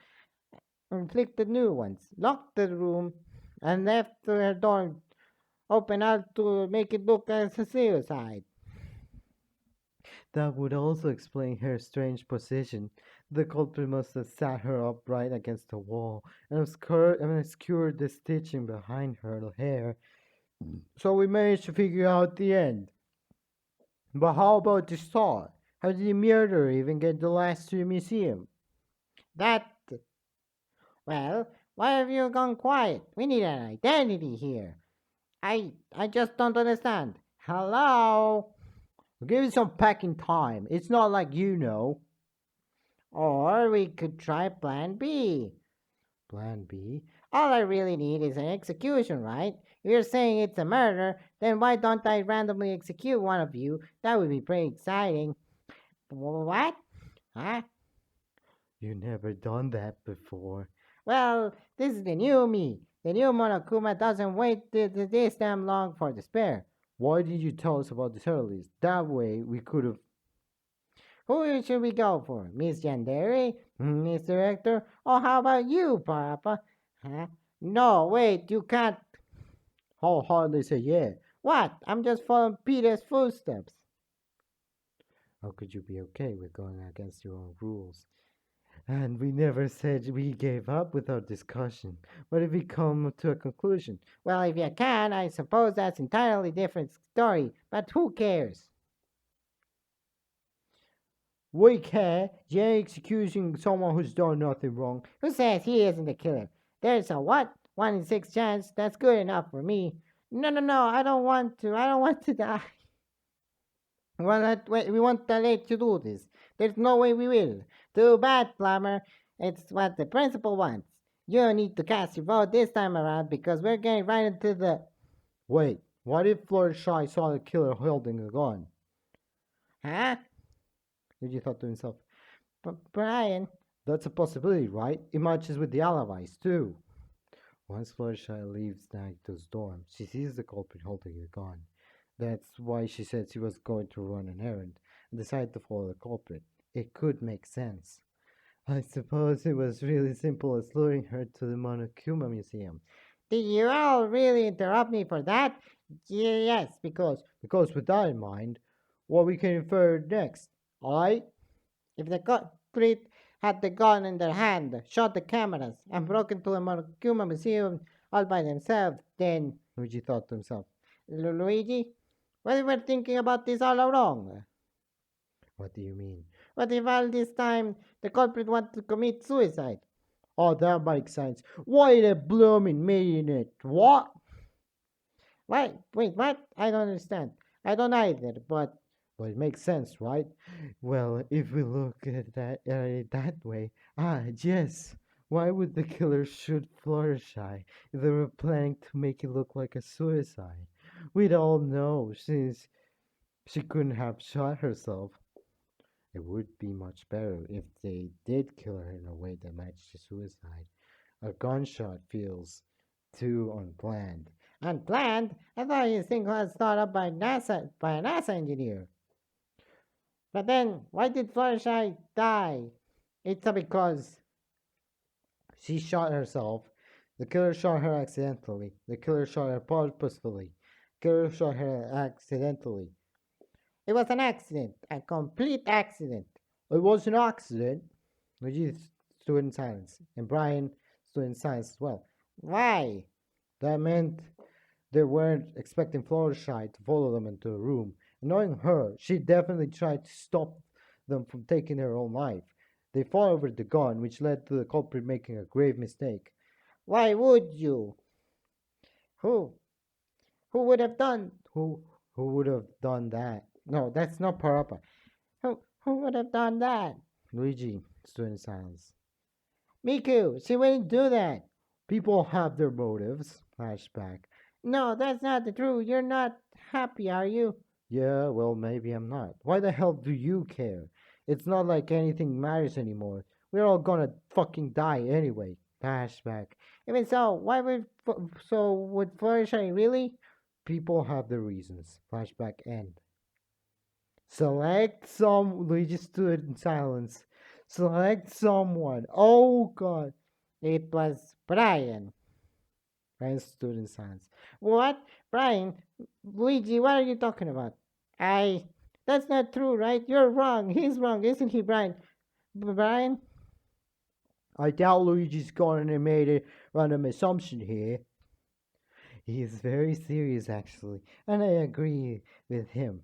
inflicted new ones, locked the room, and left her door open out to make it look as a suicide. That would also explain her strange position. The culprit must have sat her upright against the wall and obscured the stitching behind her hair. So we managed to figure out the end. But how about the start? How did the murderer even get the last to the museum? That, well, why have you gone quiet? We need an identity here. I just don't understand. Hello? Give it some packing time. It's not like you know. Or we could try plan B. Plan B? All I really need is an execution, right? If you're saying it's a murder, then why don't I randomly execute one of you? That would be pretty exciting. What? Huh? You never done that before. Well, this is the new me. The new Monokuma doesn't wait this damn long for despair. Why did you tell us about this earlier? That way we could have. Who should we go for? Miss Yandere? Miss Director? Or how about you, Papa? Huh? No, wait, you can't. I'll hardly say yeah. What? I'm just following Peter's footsteps. How could you be okay with going against your own rules? And we never said we gave up without discussion. But if we come to a conclusion, Well, if you can, I suppose that's entirely different story. But who cares? we care. You're excusing someone who's done nothing wrong. Who says he isn't the killer? There's a what? 1 in 6 chance. That's good enough for me. No. I don't want to. I don't want to die. We want to let you do this. There's no way we will. Too bad, Plumber. It's what the principal wants. You need to cast your vote this time around because we're getting right into the. Wait, what if Fluttershy saw the killer holding a gun? Huh? Luigi thought to himself. Brian. That's a possibility, right? It matches with the alibis, too. Once Fluttershy leaves Nagito's dorm, she sees the culprit holding a gun. That's why she said she was going to run an errand. and decided to follow the culprit. It could make sense. I suppose it was really simple as luring her to the Monokuma Museum. Did you all really interrupt me for that? Yes, Because with that in mind, what we can infer next, I if the culprit had the gun in their hand, shot the cameras, and broke into the Monokuma Museum all by themselves, then Luigi thought to himself. Luigi, well, you were thinking about this all along. What do you mean? What if all this time the culprit wanted to commit suicide? Oh, that makes sense. Why the blooming minute? What? Wait, what? I don't understand. I don't either, but Well, it makes sense, right? Well, if we look at it that way, yes. Why would the killer shoot Fluttershy if they were planning to make it look like a suicide? We'd all know since she couldn't have shot herself. It would be much better if they did kill her in a way that matched the suicide. A gunshot feels too unplanned. unplanned. I thought this thing was thought up by a NASA engineer. But then, why did Fluttershy die? It's because She shot herself. The killer shot her accidentally. The killer shot her purposefully. The killer shot her accidentally. it was an accident, a complete accident. It was an accident. Luigi stood in silence, and Brian stood in silence as well. Why? That meant they weren't expecting Fluttershy to follow them into the room. And knowing her, she definitely tried to stop them from taking their own life. They fought over the gun, which led to the culprit making a grave mistake. Why would you? Who? Who would have done? Who who would have done that? No, that's not Parappa. Who would have done that? Luigi stood in silence. Miku, she wouldn't do that. People have their motives. Flashback. No, that's not the truth. You're not happy, are you? Yeah, well, maybe I'm not. Why the hell do you care? It's not like anything matters anymore. We're all gonna fucking die anyway. Flashback. Even so, why would would Fluttershy really? People have their reasons. Flashback end. Select some. Luigi stood in silence. Select someone. Oh god. It was Brian. Brian stood in silence. What? Brian? Luigi, what are you talking about? I. That's not true, right? You're wrong. He's wrong, isn't he, Brian? Brian? I doubt Luigi's gonna made a random assumption here. He is very serious, actually, and I agree with him.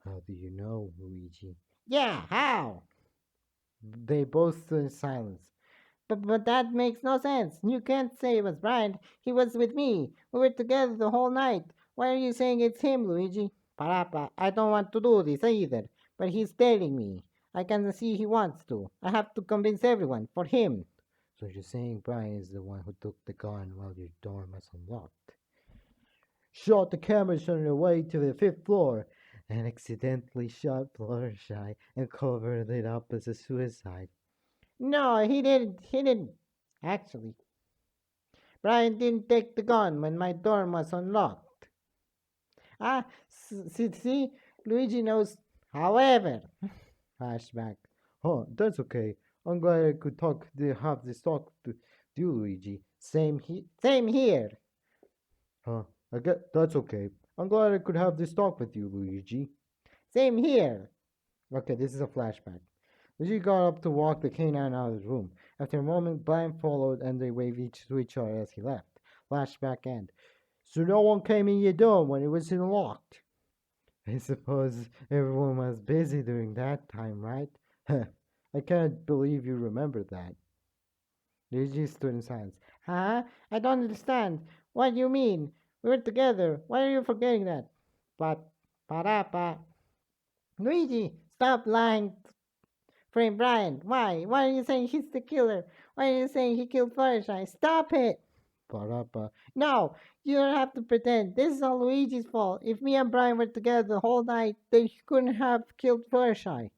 How do you know, Luigi? Yeah, how? They both stood in silence. But that makes no sense. You can't say it was Brian. He was with me. We were together the whole night. Why are you saying it's him, Luigi? Parappa, I don't want to do this either, but he's telling me. I can see he wants to. I have to convince everyone for him. So you're saying Brian is the one who took the gun while your dorm was unlocked? Shot the cameras on their way to the fifth floor, and accidentally shot Fluttershy and covered it up as a suicide. No, he didn't. He didn't. Actually, Brian didn't take the gun when my dorm was unlocked. Ah, see, Luigi knows. However, Flashback. Oh, that's okay. I'm glad I could have this talk to you, Luigi. same here. Huh? I get that's okay. I'm glad I could have this talk with you, Luigi. Same here. Okay, this is a flashback. Luigi got up to walk the canine out of the room. After a moment, Brian followed and they waved to each other as he left. Flashback end. So no one came in your dorm when it was unlocked. I suppose everyone was busy during that time, right? I can't believe you remember that. Luigi stood in silence. Huh? I don't understand. What do you mean? We were together. Why are you forgetting that? But, Parappa. Luigi, stop lying. Friend Brian, why? Why are you saying he's the killer? Why are you saying he killed Fluttershy? Stop it! Parappa. No, you don't have to pretend. This is all Luigi's fault. If me and Brian were together the whole night, they couldn't have killed Fluttershy.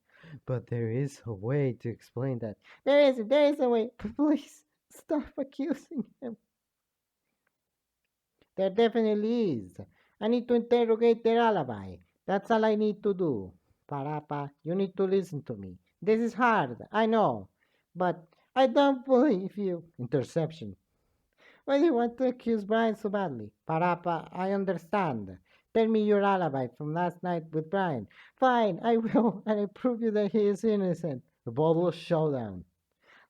But there is a way to explain that. There is a way. Please, stop accusing him. There definitely is. I need to interrogate their alibi. That's all I need to do. Parapa, you need to listen to me. This is hard, I know, but I don't believe you. Interception. Why do you want to accuse Brian so badly? Parapa, I understand. Tell me your alibi from last night with Brian. Fine, I will, and I prove you that he is innocent. The bottle showdown.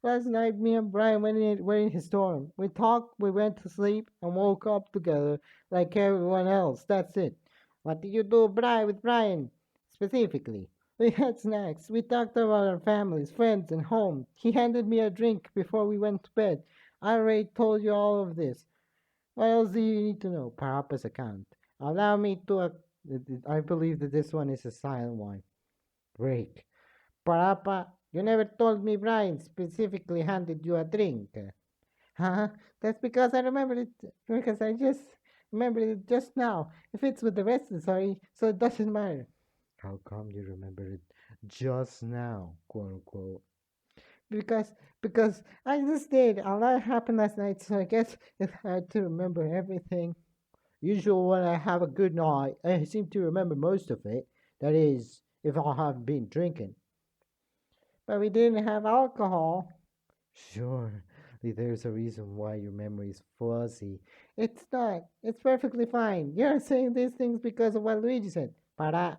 Last night, me and Brian were in his dorm. We talked, we went to sleep, and woke up together like everyone else. That's it. What did you do, Brian, with Brian? Specifically. We had snacks. We talked about our families, friends, and home. He handed me a drink before we went to bed. I already told you all of this. What else do you need to know? Parapa's account. Allow me to. I believe that this one is a silent one. Break. Parapa, you never told me Brian specifically handed you a drink. Huh? That's because I remembered it. Because I just remembered it just now. It fits with the rest of the story, so it doesn't matter. How come you remember it just now, quote unquote? Because because I just did. A lot happened last night, so I guess it's hard to remember everything. Usually, when I have a good night, I seem to remember most of it. That is, if I have been drinking. But we didn't have alcohol. Sure, there's a reason why your memory is fuzzy. It's not. It's perfectly fine. You're saying these things because of what Luigi said. Para.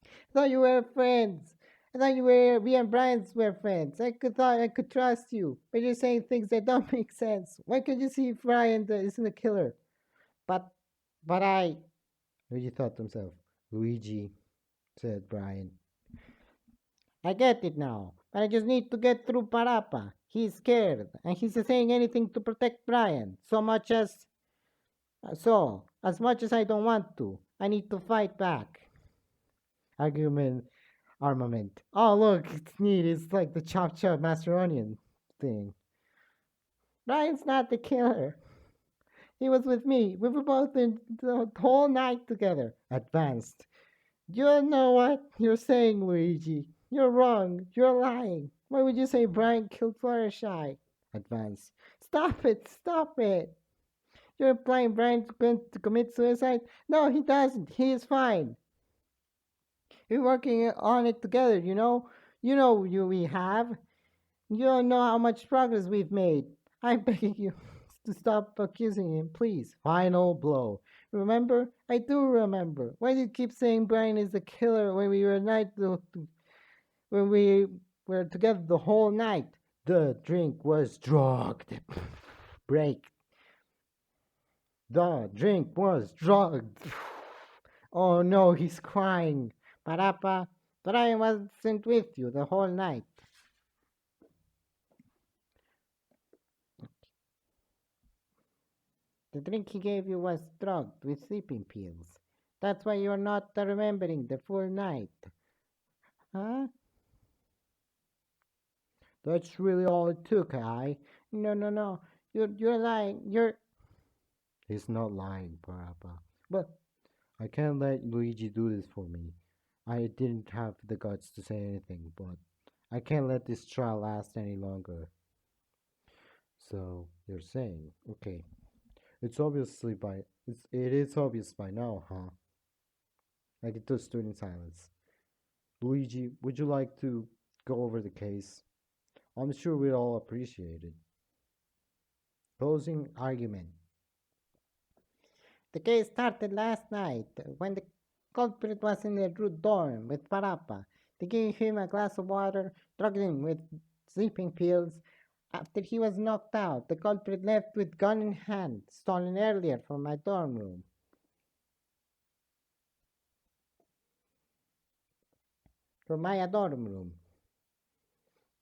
I thought you were friends. I thought you were. We and Brian's were friends. Thought I could trust you, but you're saying things that don't make sense. Why can't you see if Brian isn't a killer? But, but I. Luigi thought to himself. Luigi, said Brian. I get it now. But I just need to get through Parapa. He's scared, and he's saying anything to protect Brian. As much as I don't want to, I need to fight back. Argument, armament. Oh, look, it's neat. It's like the Chop Chop Master Onion thing. Brian's not the killer. He was with me. We were both in the whole night together. Advanced. You know what you're saying, Luigi. You're wrong. You're lying. Why would you say Brian killed Fluttershy? Advanced. Stop it. Stop it. You're implying Brian's going to commit suicide? No, he doesn't. He is fine. We're working on it together, you know? We have. You don't know how much progress we've made. I'm begging you to stop accusing him, please. Final blow. Remember? I do remember. Why did you keep saying Brian is the killer when we were together the whole night? The drink was drugged. Break. The drink was drugged. Oh no, he's crying. Parapa, Brian wasn't with you the whole night. The drink he gave you was drugged with sleeping pills. That's why you're not remembering the full night. Huh? That's really all it took, No, no, no. You're lying. You're. He's not lying, Parappa. But I can't let Luigi do this for me. I didn't have the guts to say anything, but I can't let this trial last any longer. So you're saying, okay, it is obvious by now, huh? Like it just stood in silence. Luigi, would you like to go over the case? I'm sure we'd all appreciate it. Closing argument. the case started last night when the culprit was in the dorm with Parapa. They gave him a glass of water, drugged him with sleeping pills. After he was knocked out, the culprit left with gun in hand, stolen earlier from my dorm room. From my dorm room.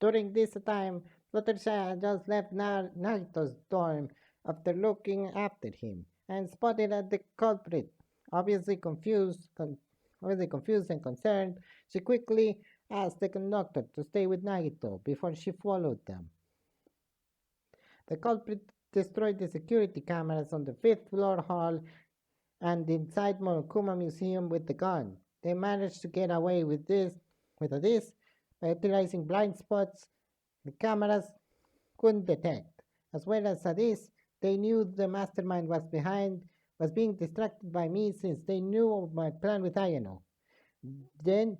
During this time, Fluttershy just left Nagito's dorm after looking after him and spotted at the culprit. Obviously confused and concerned, she quickly asked the conductor to stay with Nagito before she followed them. The culprit destroyed the security cameras on the fifth floor hall and inside Monokuma Museum with the gun. They managed to get away with this by utilizing blind spots the cameras couldn't detect. As well as this, they knew the mastermind was being distracted by me since they knew of my plan with Ayano. Then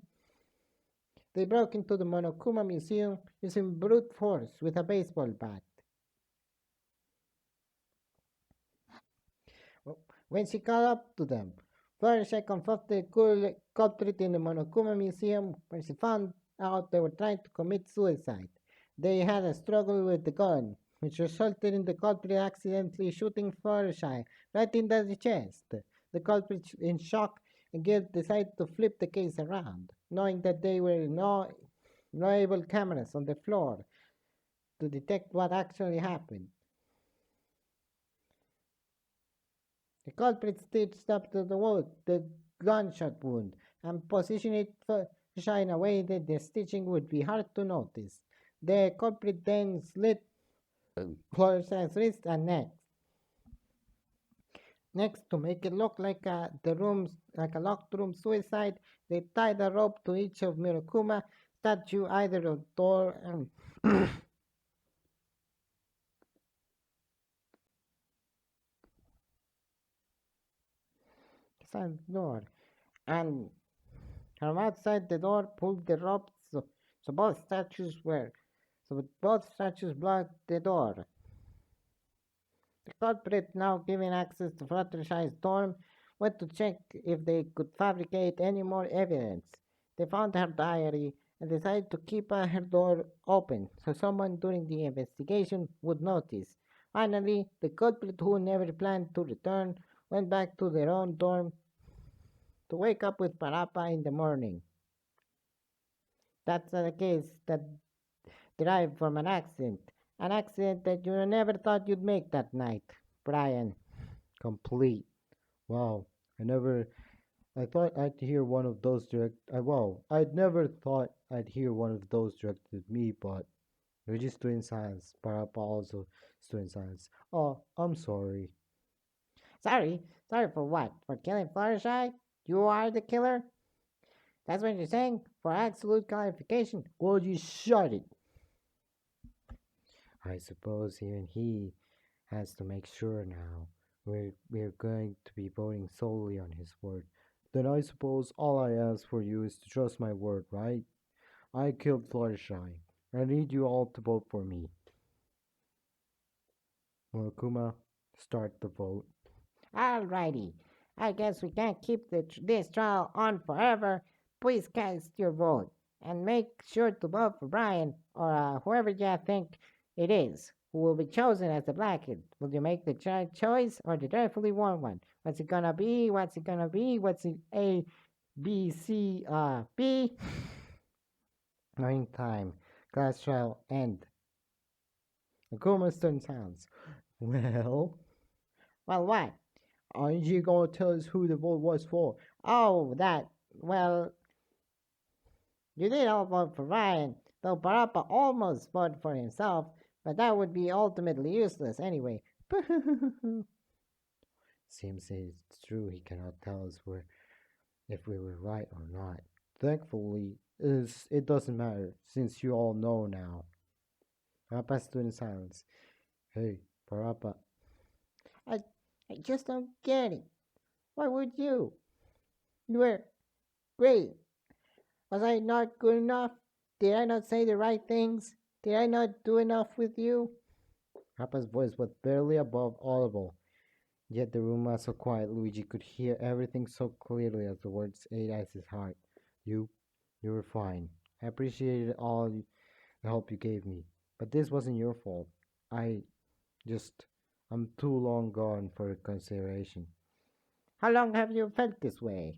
they broke into the Monokuma Museum using brute force with a baseball bat. When she caught up to them, Fluttershy confronted the culprit in the Monokuma Museum, where she found out they were trying to commit suicide. They had a struggle with the gun, which resulted in the culprit accidentally shooting Fluttershy right in the chest. The culprit, in shock and guilt, decided to flip the case around, knowing that there were no able cameras on the floor to detect what actually happened. The culprit stitched up to the gunshot wound and positioned it in a way that the stitching would be hard to notice. The culprit then slit Floricia's wrist and neck. Next, to make it look like a locked room suicide, they tied a rope to each of Mirokuma statue, either a door and door, and from outside the door pulled the rope so both statues were so both statues blocked the door. The culprit, now given access to Fluttershy's dorm, went to check if they could fabricate any more evidence. They found her diary and decided to keep her door open so someone during the investigation would notice. Finally, the culprit, who never planned to return, went back to their own dorm to wake up with Parappa in the morning. That's a case that derived from an accident that you never thought you'd make that night, Brian. Complete. Wow. I never. I thought I'd hear one of those direct. Wow. I'd never thought I'd hear one of those directed at me, but we're just doing science. Parappa also is doing science. Oh, I'm sorry. Sorry, sorry for what? For killing Fluttershy? You are the killer? That's what you're saying? For absolute clarification? Well, you shut it. I suppose even he has to make sure now. We're going to be voting solely on his word. Then I suppose all I ask for you is to trust my word, right? I killed Fluttershy. I need you all to vote for me. Murokuma, start the vote. Alrighty. I guess we can't keep this trial on forever. Please cast your vote. And make sure to vote for Brian or whoever you think it is who will be chosen as the Blackhead. Will you make the choice or the dreadfully warm one? What's it gonna be? What's it gonna be? What's it A, B, C, B? Nine time. Class trial end. Akuma stern sounds. Well, What? aren't you gonna tell us who the vote was for? Oh, that. Well, you did all vote for Ryan, though Parappa almost voted for himself, but that would be ultimately useless anyway. Seems it's true he cannot tell us if we were right or not. Thankfully, it doesn't matter since you all know now. Parappa stood in silence. Hey, Parappa. I, I just don't get it. Why would you? You were great. Was I not good enough? Did I not say the right things? Did I not do enough with you? Parappa's voice was barely above audible. Yet the room was so quiet Luigi could hear everything so clearly as the words ate at his heart. You, you were fine. I appreciated all the help you gave me. But this wasn't your fault. I just, I'm too long gone for consideration. How long have you felt this way?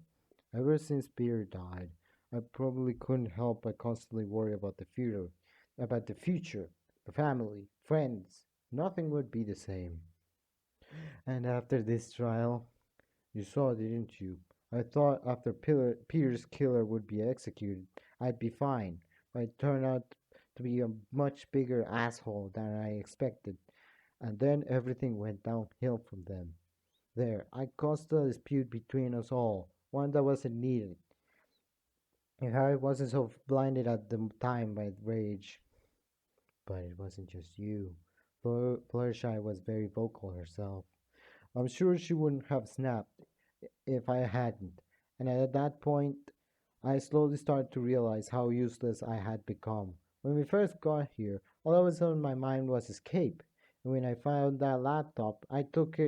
Ever since Peter died, I probably couldn't help but constantly worry about the future, the family, friends. Nothing would be the same. And after this trial, you saw, didn't you? I thought after Peter's killer would be executed, I'd be fine. But it turned out to be a much bigger asshole than I expected. And then everything went downhill from them. There, I caused a dispute between us all, one that wasn't needed. If I wasn't so blinded at the time by rage. But it wasn't just you. Fluttershy was very vocal herself. I'm sure she wouldn't have snapped if I hadn't. And at that point, I slowly started to realize how useless I had become. When we first got here, all that was on my mind was escape. And when I found that laptop, I took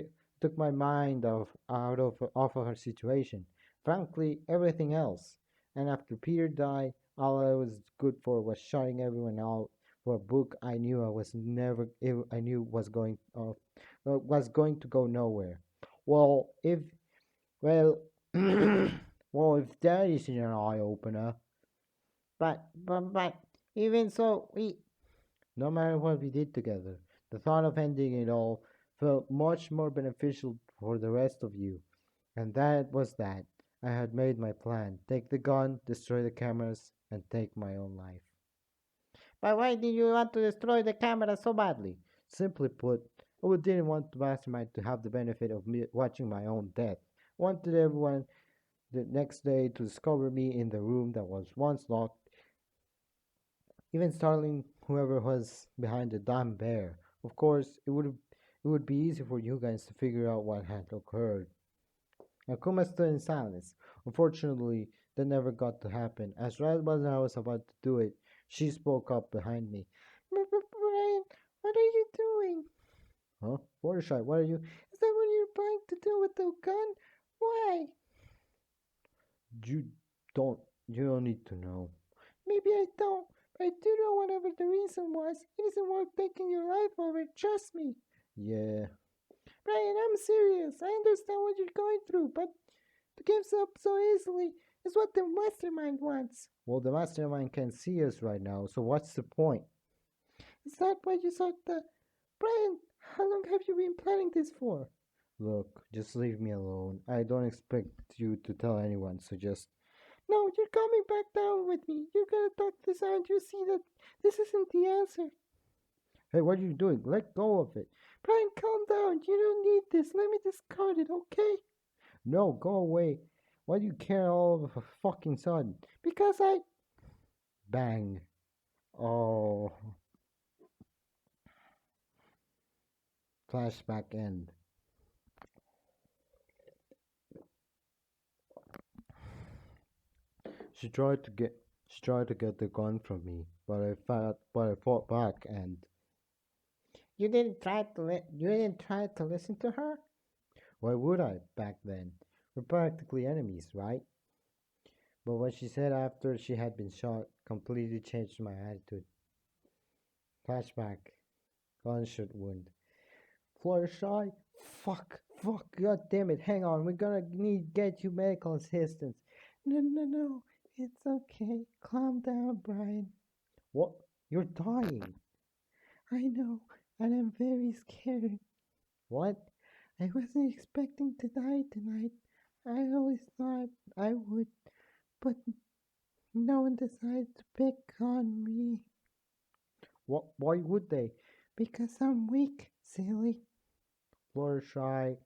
my mind off of her situation. Frankly, everything else. And after Peter died, all I was good for was shutting everyone out for a book I knew I knew was going to go nowhere. Well, if well, well, if that isn't an eye opener, But even so, no matter what we did together, the thought of ending it all felt much more beneficial for the rest of you. And that was that. I had made my plan: take the gun, destroy the cameras, and take my own life. but why did you want to destroy the camera so badly? Simply put, didn't want the mastermind to have the benefit of me watching my own death. I wanted everyone the next day to discover me in the room that was once locked, even startling whoever was behind the damn bear. Of course, it would be easy for you guys to figure out what had occurred. Akuma stood in silence. Unfortunately, that never got to happen. As right as I was about to do it, she spoke up behind me. Brian, what are you doing? Huh? Watershy, what are you? Is that what you're planning to do with the gun? Why? You don't. You don't need to know. Maybe I don't, but I do know whatever the reason was. It isn't worth taking your life over, trust me. Yeah. Brian, I'm serious. I understand what you're going through, but to give up so easily is what the mastermind wants. Well, the mastermind can see us right now, so what's the point? Is that why you sought the... Brian, how long have you been planning this for? Look, just leave me alone. I don't expect you to tell anyone, so just. No, you're coming back down with me. You're gonna talk this out. You see that this isn't the answer. Hey, what are you doing? Let go of it. Brian, calm down. You don't need this. Let me discard it, okay? No, go away. Why do you care all of a fucking sudden? Because I... Bang. Oh. Flashback end. She tried to get the gun from me, but I fought back and You didn't try to listen to her? why would I back then? We're practically enemies, right? But what she said after she had been shot completely changed my attitude. Flashback. Gunshot wound. Fluttershy? Fuck, god damn it, hang on, we're gonna need get you medical assistance. No. It's okay. Calm down, Brian. What? You're dying. I know, and I'm very scared. What? I wasn't expecting to die tonight. I always thought I would, but no one decided to pick on me. What? Why would they? Because I'm weak, silly. Fluttershy.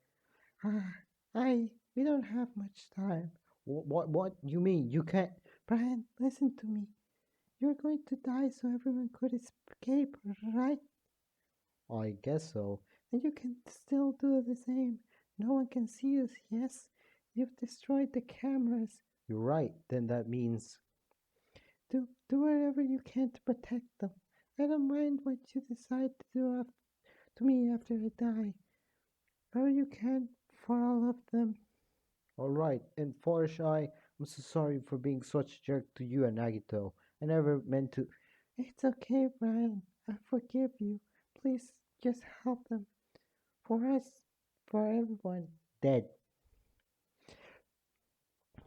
Ah, we don't have much time. What? You mean you can't? Brian, listen to me. You're going to die so everyone could escape, right? I guess so. And you can still do the same. No one can see us, yes? You've destroyed the cameras. You're right. Then that means. Do whatever you can to protect them. I don't mind what you decide to do to me after I die. Whatever you can for all of them. Alright, and Fluttershy, I'm so sorry for being such a jerk to you and Nagito. I never meant to. It's okay, Brian. I forgive you. Please just help them. For us, for everyone. Dead.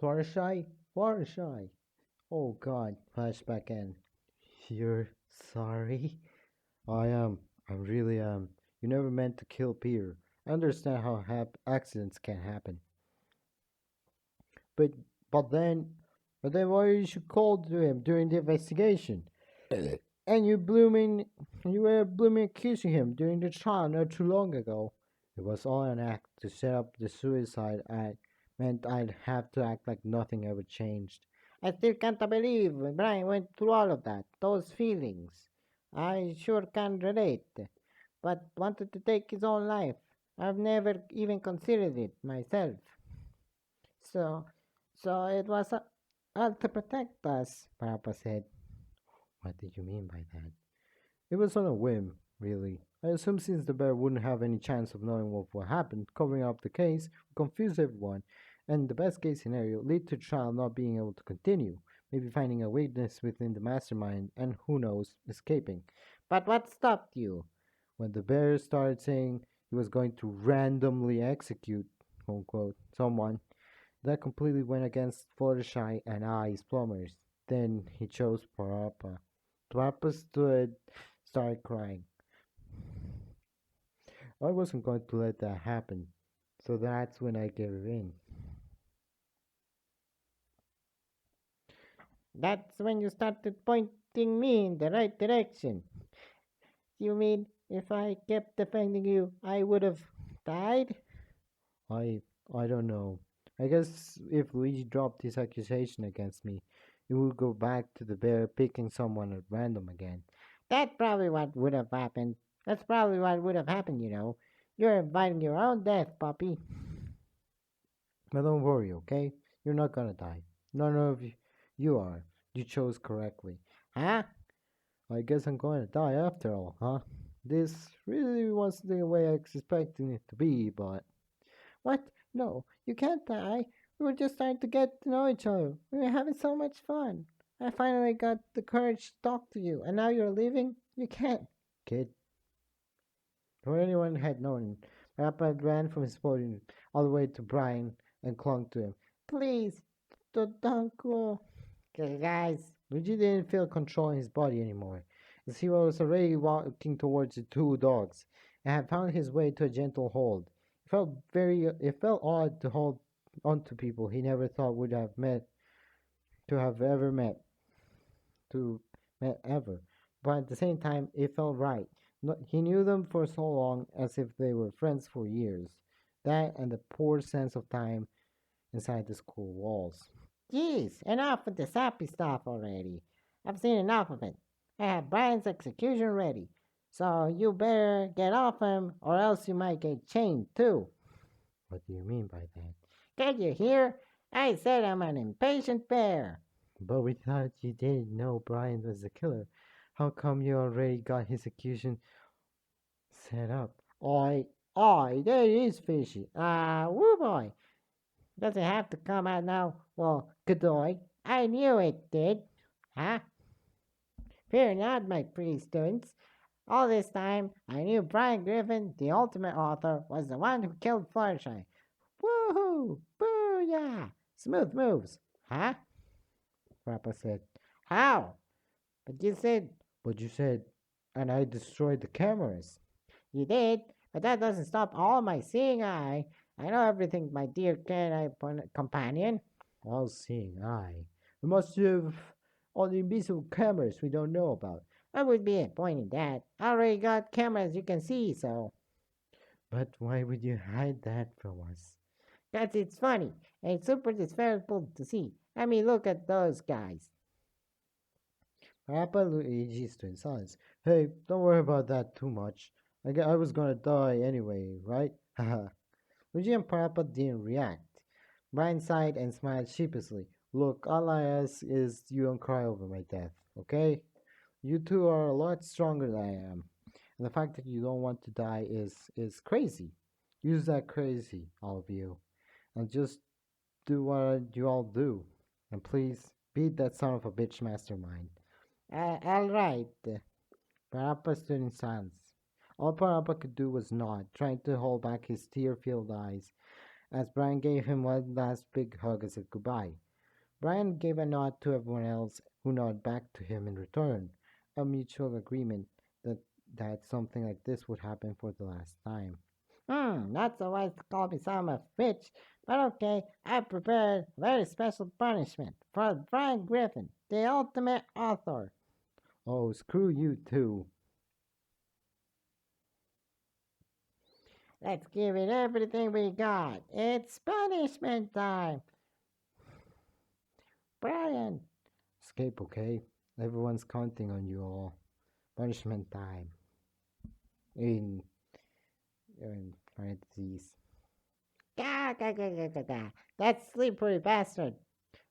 Fluttershy? Fluttershy. Oh god, flashback end. You're sorry? I am. I really am. You never meant to kill Peter. I understand how accidents can happen. But but then but then why did you call to him during the investigation? And you were blooming accusing him during the trial not too long ago. It was all an act to set up the suicide act. Meant I'd have to act like nothing ever changed. I still can't believe Brian went through all of that, those feelings. I sure can relate, but wanted to take his own life. I've never even considered it myself. So, so it was. To protect us, Papa said. What did you mean by that? It was on a whim, really. I assumed since the bear wouldn't have any chance of knowing what happened, covering up the case would confuse everyone, and the best case scenario lead to the trial not being able to continue, maybe finding a weakness within the mastermind, and who knows, escaping. But what stopped you? When the bear started saying he was going to randomly execute, quote unquote, someone, that completely went against Fluttershy and I's plumbers. Then he chose Parappa. Parappa started crying. I wasn't going to let that happen. So that's when I gave in. That's when you started pointing me in the right direction. You mean if I kept defending you, I would have died? I I don't know. I guess if Luigi dropped his accusation against me, it would go back to the bear picking someone at random again. That's probably what would have happened. That's probably what would have happened, you know. You're inviting your own death, puppy. But don't worry, okay? You're not gonna die. None of you are. You chose correctly. Huh? I guess I'm going to die after all, huh? This really wasn't the way I was expecting it to be, but What? No, you can't die. We were just trying to get to know each other. We were having so much fun. I finally got the courage to talk to you, and now you're leaving? You can't. kid, before anyone had known, Papa ran from his podium all the way to Brian and clung to him. Please, don't go. Guys, Luigi didn't feel control in his body anymore, as he was already walking towards the two dogs and had found his way to a gentle hold. It felt odd to hold onto people he never thought would have ever to met ever, but at the same time, it felt right. He knew them for so long, as if they were friends for years. That and the poor sense of time inside the school walls. jeez, enough with the sappy stuff already. I've seen enough of it. I have Brian's execution ready. So you better get off him, or else you might get chained too. What do you mean by that? Can you hear? I said I'm an impatient bear. But we thought you didn't know Brian was the killer. How come you already got his accusation set up? That is fishy. Woo boy. Does it have to come out now? Well, Godoy, I knew it did. Huh? Fear not, my pretty students. All this time, I knew Brian Griffin, the ultimate author, was the one who killed Fluttershy. Woohoo! Booyah! Smooth moves. Huh? Papa said. How? But you said But you said, and I destroyed the cameras. you did, but that doesn't stop all my seeing eye. I know everything, my dear companion. All seeing eye. We must have all the invisible cameras we don't know about. What would be a point in that? I already got cameras you can see, so. But why would you hide that from us? That's it's funny and super disrespectful to see. I mean, look at those guys. Papa Luigi stood in silence. Hey, don't worry about that too much. I was gonna die anyway, right? Haha. Luigi and Papa didn't react. Brian sighed and smiled sheepishly. Look, all I ask is you don't cry over my death, okay? You two are a lot stronger than I am. And the fact that you don't want to die is crazy. Use that crazy, all of you. And just do what you all do. And please beat that son of a bitch mastermind. All right. Parappa stood in silence. All Parappa could do was nod, trying to hold back his tear-filled eyes, as Brian gave him one last big hug as a goodbye. Brian gave a nod to everyone else, who nodded back to him in return, a mutual agreement that something like this would happen for the last time. Not so wise to call me son of a bitch, but okay, I prepared a very special punishment for Brian Griffin, the ultimate author. Oh, screw you too. Let's give it everything we got. It's punishment time. Brian, Escape, okay? Everyone's counting on you all. Punishment time. In, in parentheses. Gah, gah, gah, gah, gah, gah. That slippery bastard.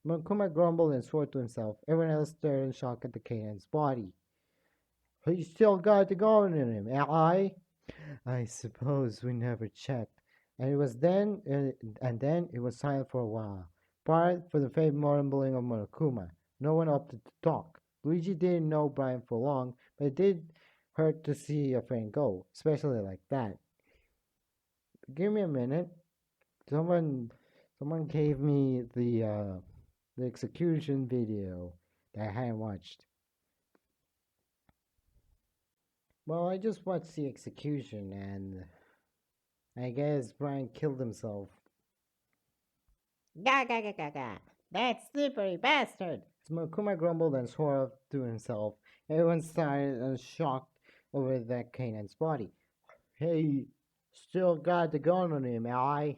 Monokuma grumbled and swore to himself. Everyone else stared in shock at the canine's body. He still got the gun in him, I suppose we never checked. And then it was silent for a while. Part for the faint mumbling of Monokuma. No one opted to talk. Luigi didn't know Brian for long, but it did hurt to see a friend go, especially like that. Give me a minute. Someone, someone gave me the execution video that I hadn't watched. Well, I just watched the execution, and I guess Brian killed himself. Ga ga ga ga ga! That slippery bastard! Smokuma grumbled and swore off to himself. Everyone started and shocked over that canine's body. Hey, still got the gun on him, I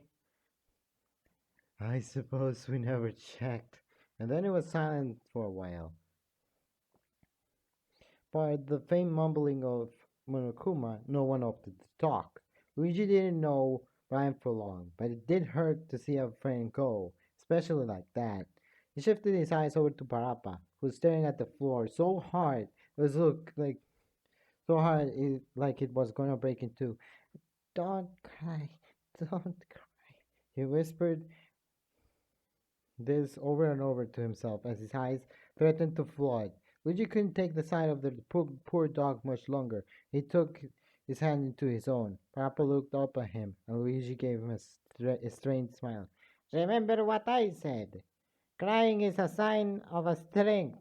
suppose we never checked. And then it was silent for a while. By the faint mumbling of Monokuma, no one opted to talk. Luigi didn't know Brian for long, but it did hurt to see a friend go, especially like that. He shifted his eyes over to Parappa, who was staring at the floor so hard it was look like like it was gonna break in two. Don't cry, don't cry. He whispered this over and over to himself as his eyes threatened to flood. Luigi couldn't take the sight of the poor dog much longer. He took his hand into his own. Papa looked up at him, and Luigi gave him a strained smile. Remember what I said. Crying is a sign of a strength.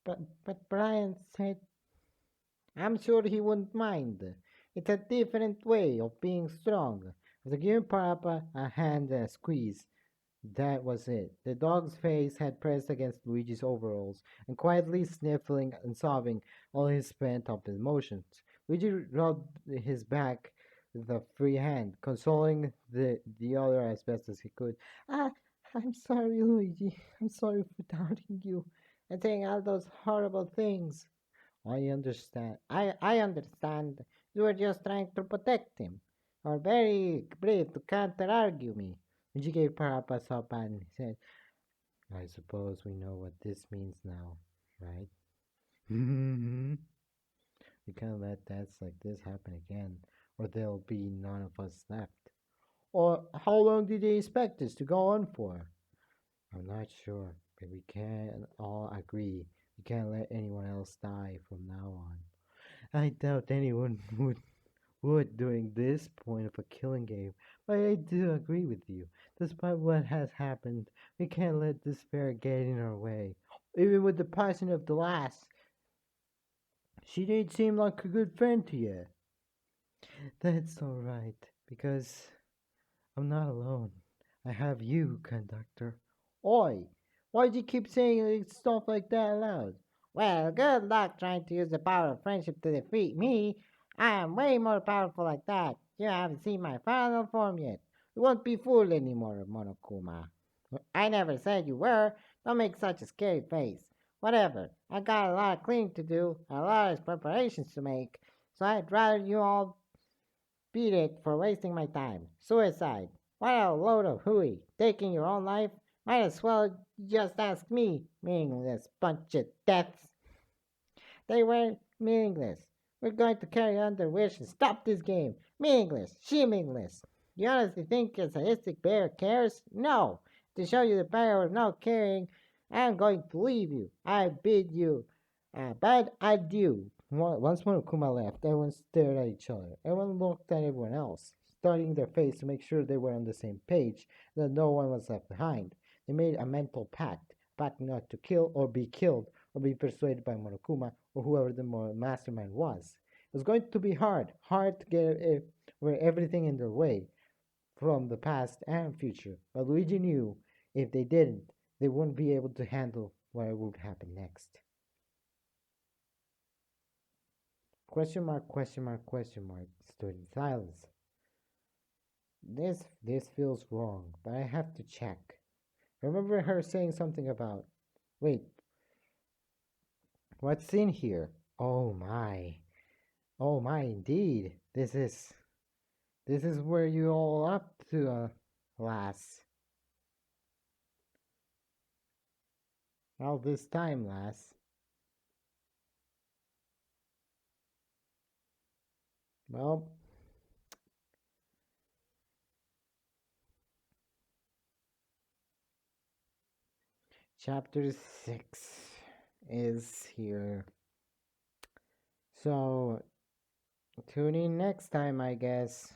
But Brian said, I'm sure he wouldn't mind. It's a different way of being strong. After giving Papa a hand and a squeeze, that was it. The dog's face had pressed against Luigi's overalls, and quietly sniffling and sobbing all his pent up emotions. Luigi rubbed his back with a free hand, consoling the other as best as he could. Ah, I'm sorry, Luigi. I'm sorry for doubting you and saying all those horrible things. I understand. You were just trying to protect him. You're very brave to counter argue me. When she gave Parappa a soft pat and he said, I suppose we know what this means now, right? We can't let deaths like this happen again, or there'll be none of us left. Or how long did they expect this to go on for? I'm not sure, but we can all agree we can't let anyone else die from now on. I doubt anyone would during this point of a killing game, but I do agree with you. Despite what has happened, we can't let despair get in our way. Even with the passing of the last, she did seem like a good friend to you. That's alright, because I'm not alone. I have you, conductor. Oi, why'd you keep saying stuff like that aloud? Well, good luck trying to use the power of friendship to defeat me. I am way more powerful like that. You haven't seen my final form yet. You won't be fooled anymore, Monokuma. I never said you were. Don't make such a scary face. Whatever. I got a lot of cleaning to do, a lot of preparations to make, so I'd rather you all beat it for wasting my time. Suicide. What a load of hooey. Taking your own life? Might as well just ask me. Meaningless bunch of deaths. They were meaningless. We're going to carry on their wish and stop this game. Meaningless. Meaningless. You honestly think a sadistic bear cares? No. To show you the power of not caring, I'm going to leave you. I bid you a bad adieu. Once Monokuma left, everyone stared at each other. Everyone looked at everyone else, studying their face to make sure they were on the same page, that no one was left behind. They made a mental pact not to kill or be killed or be persuaded by Monokuma or whoever the mastermind was. It was going to be hard to get over everything in their way, from the past and future. But Luigi knew if they didn't, they wouldn't be able to handle what would happen next. Question mark, question mark, question mark. Stood in silence. This feels wrong, but I have to check. Remember her saying something about, wait, what's in here? Oh my. Oh my, indeed. This is where you all up to, lass. All this time lasts. Well, chapter 6 is here. So, tune in next time, I guess.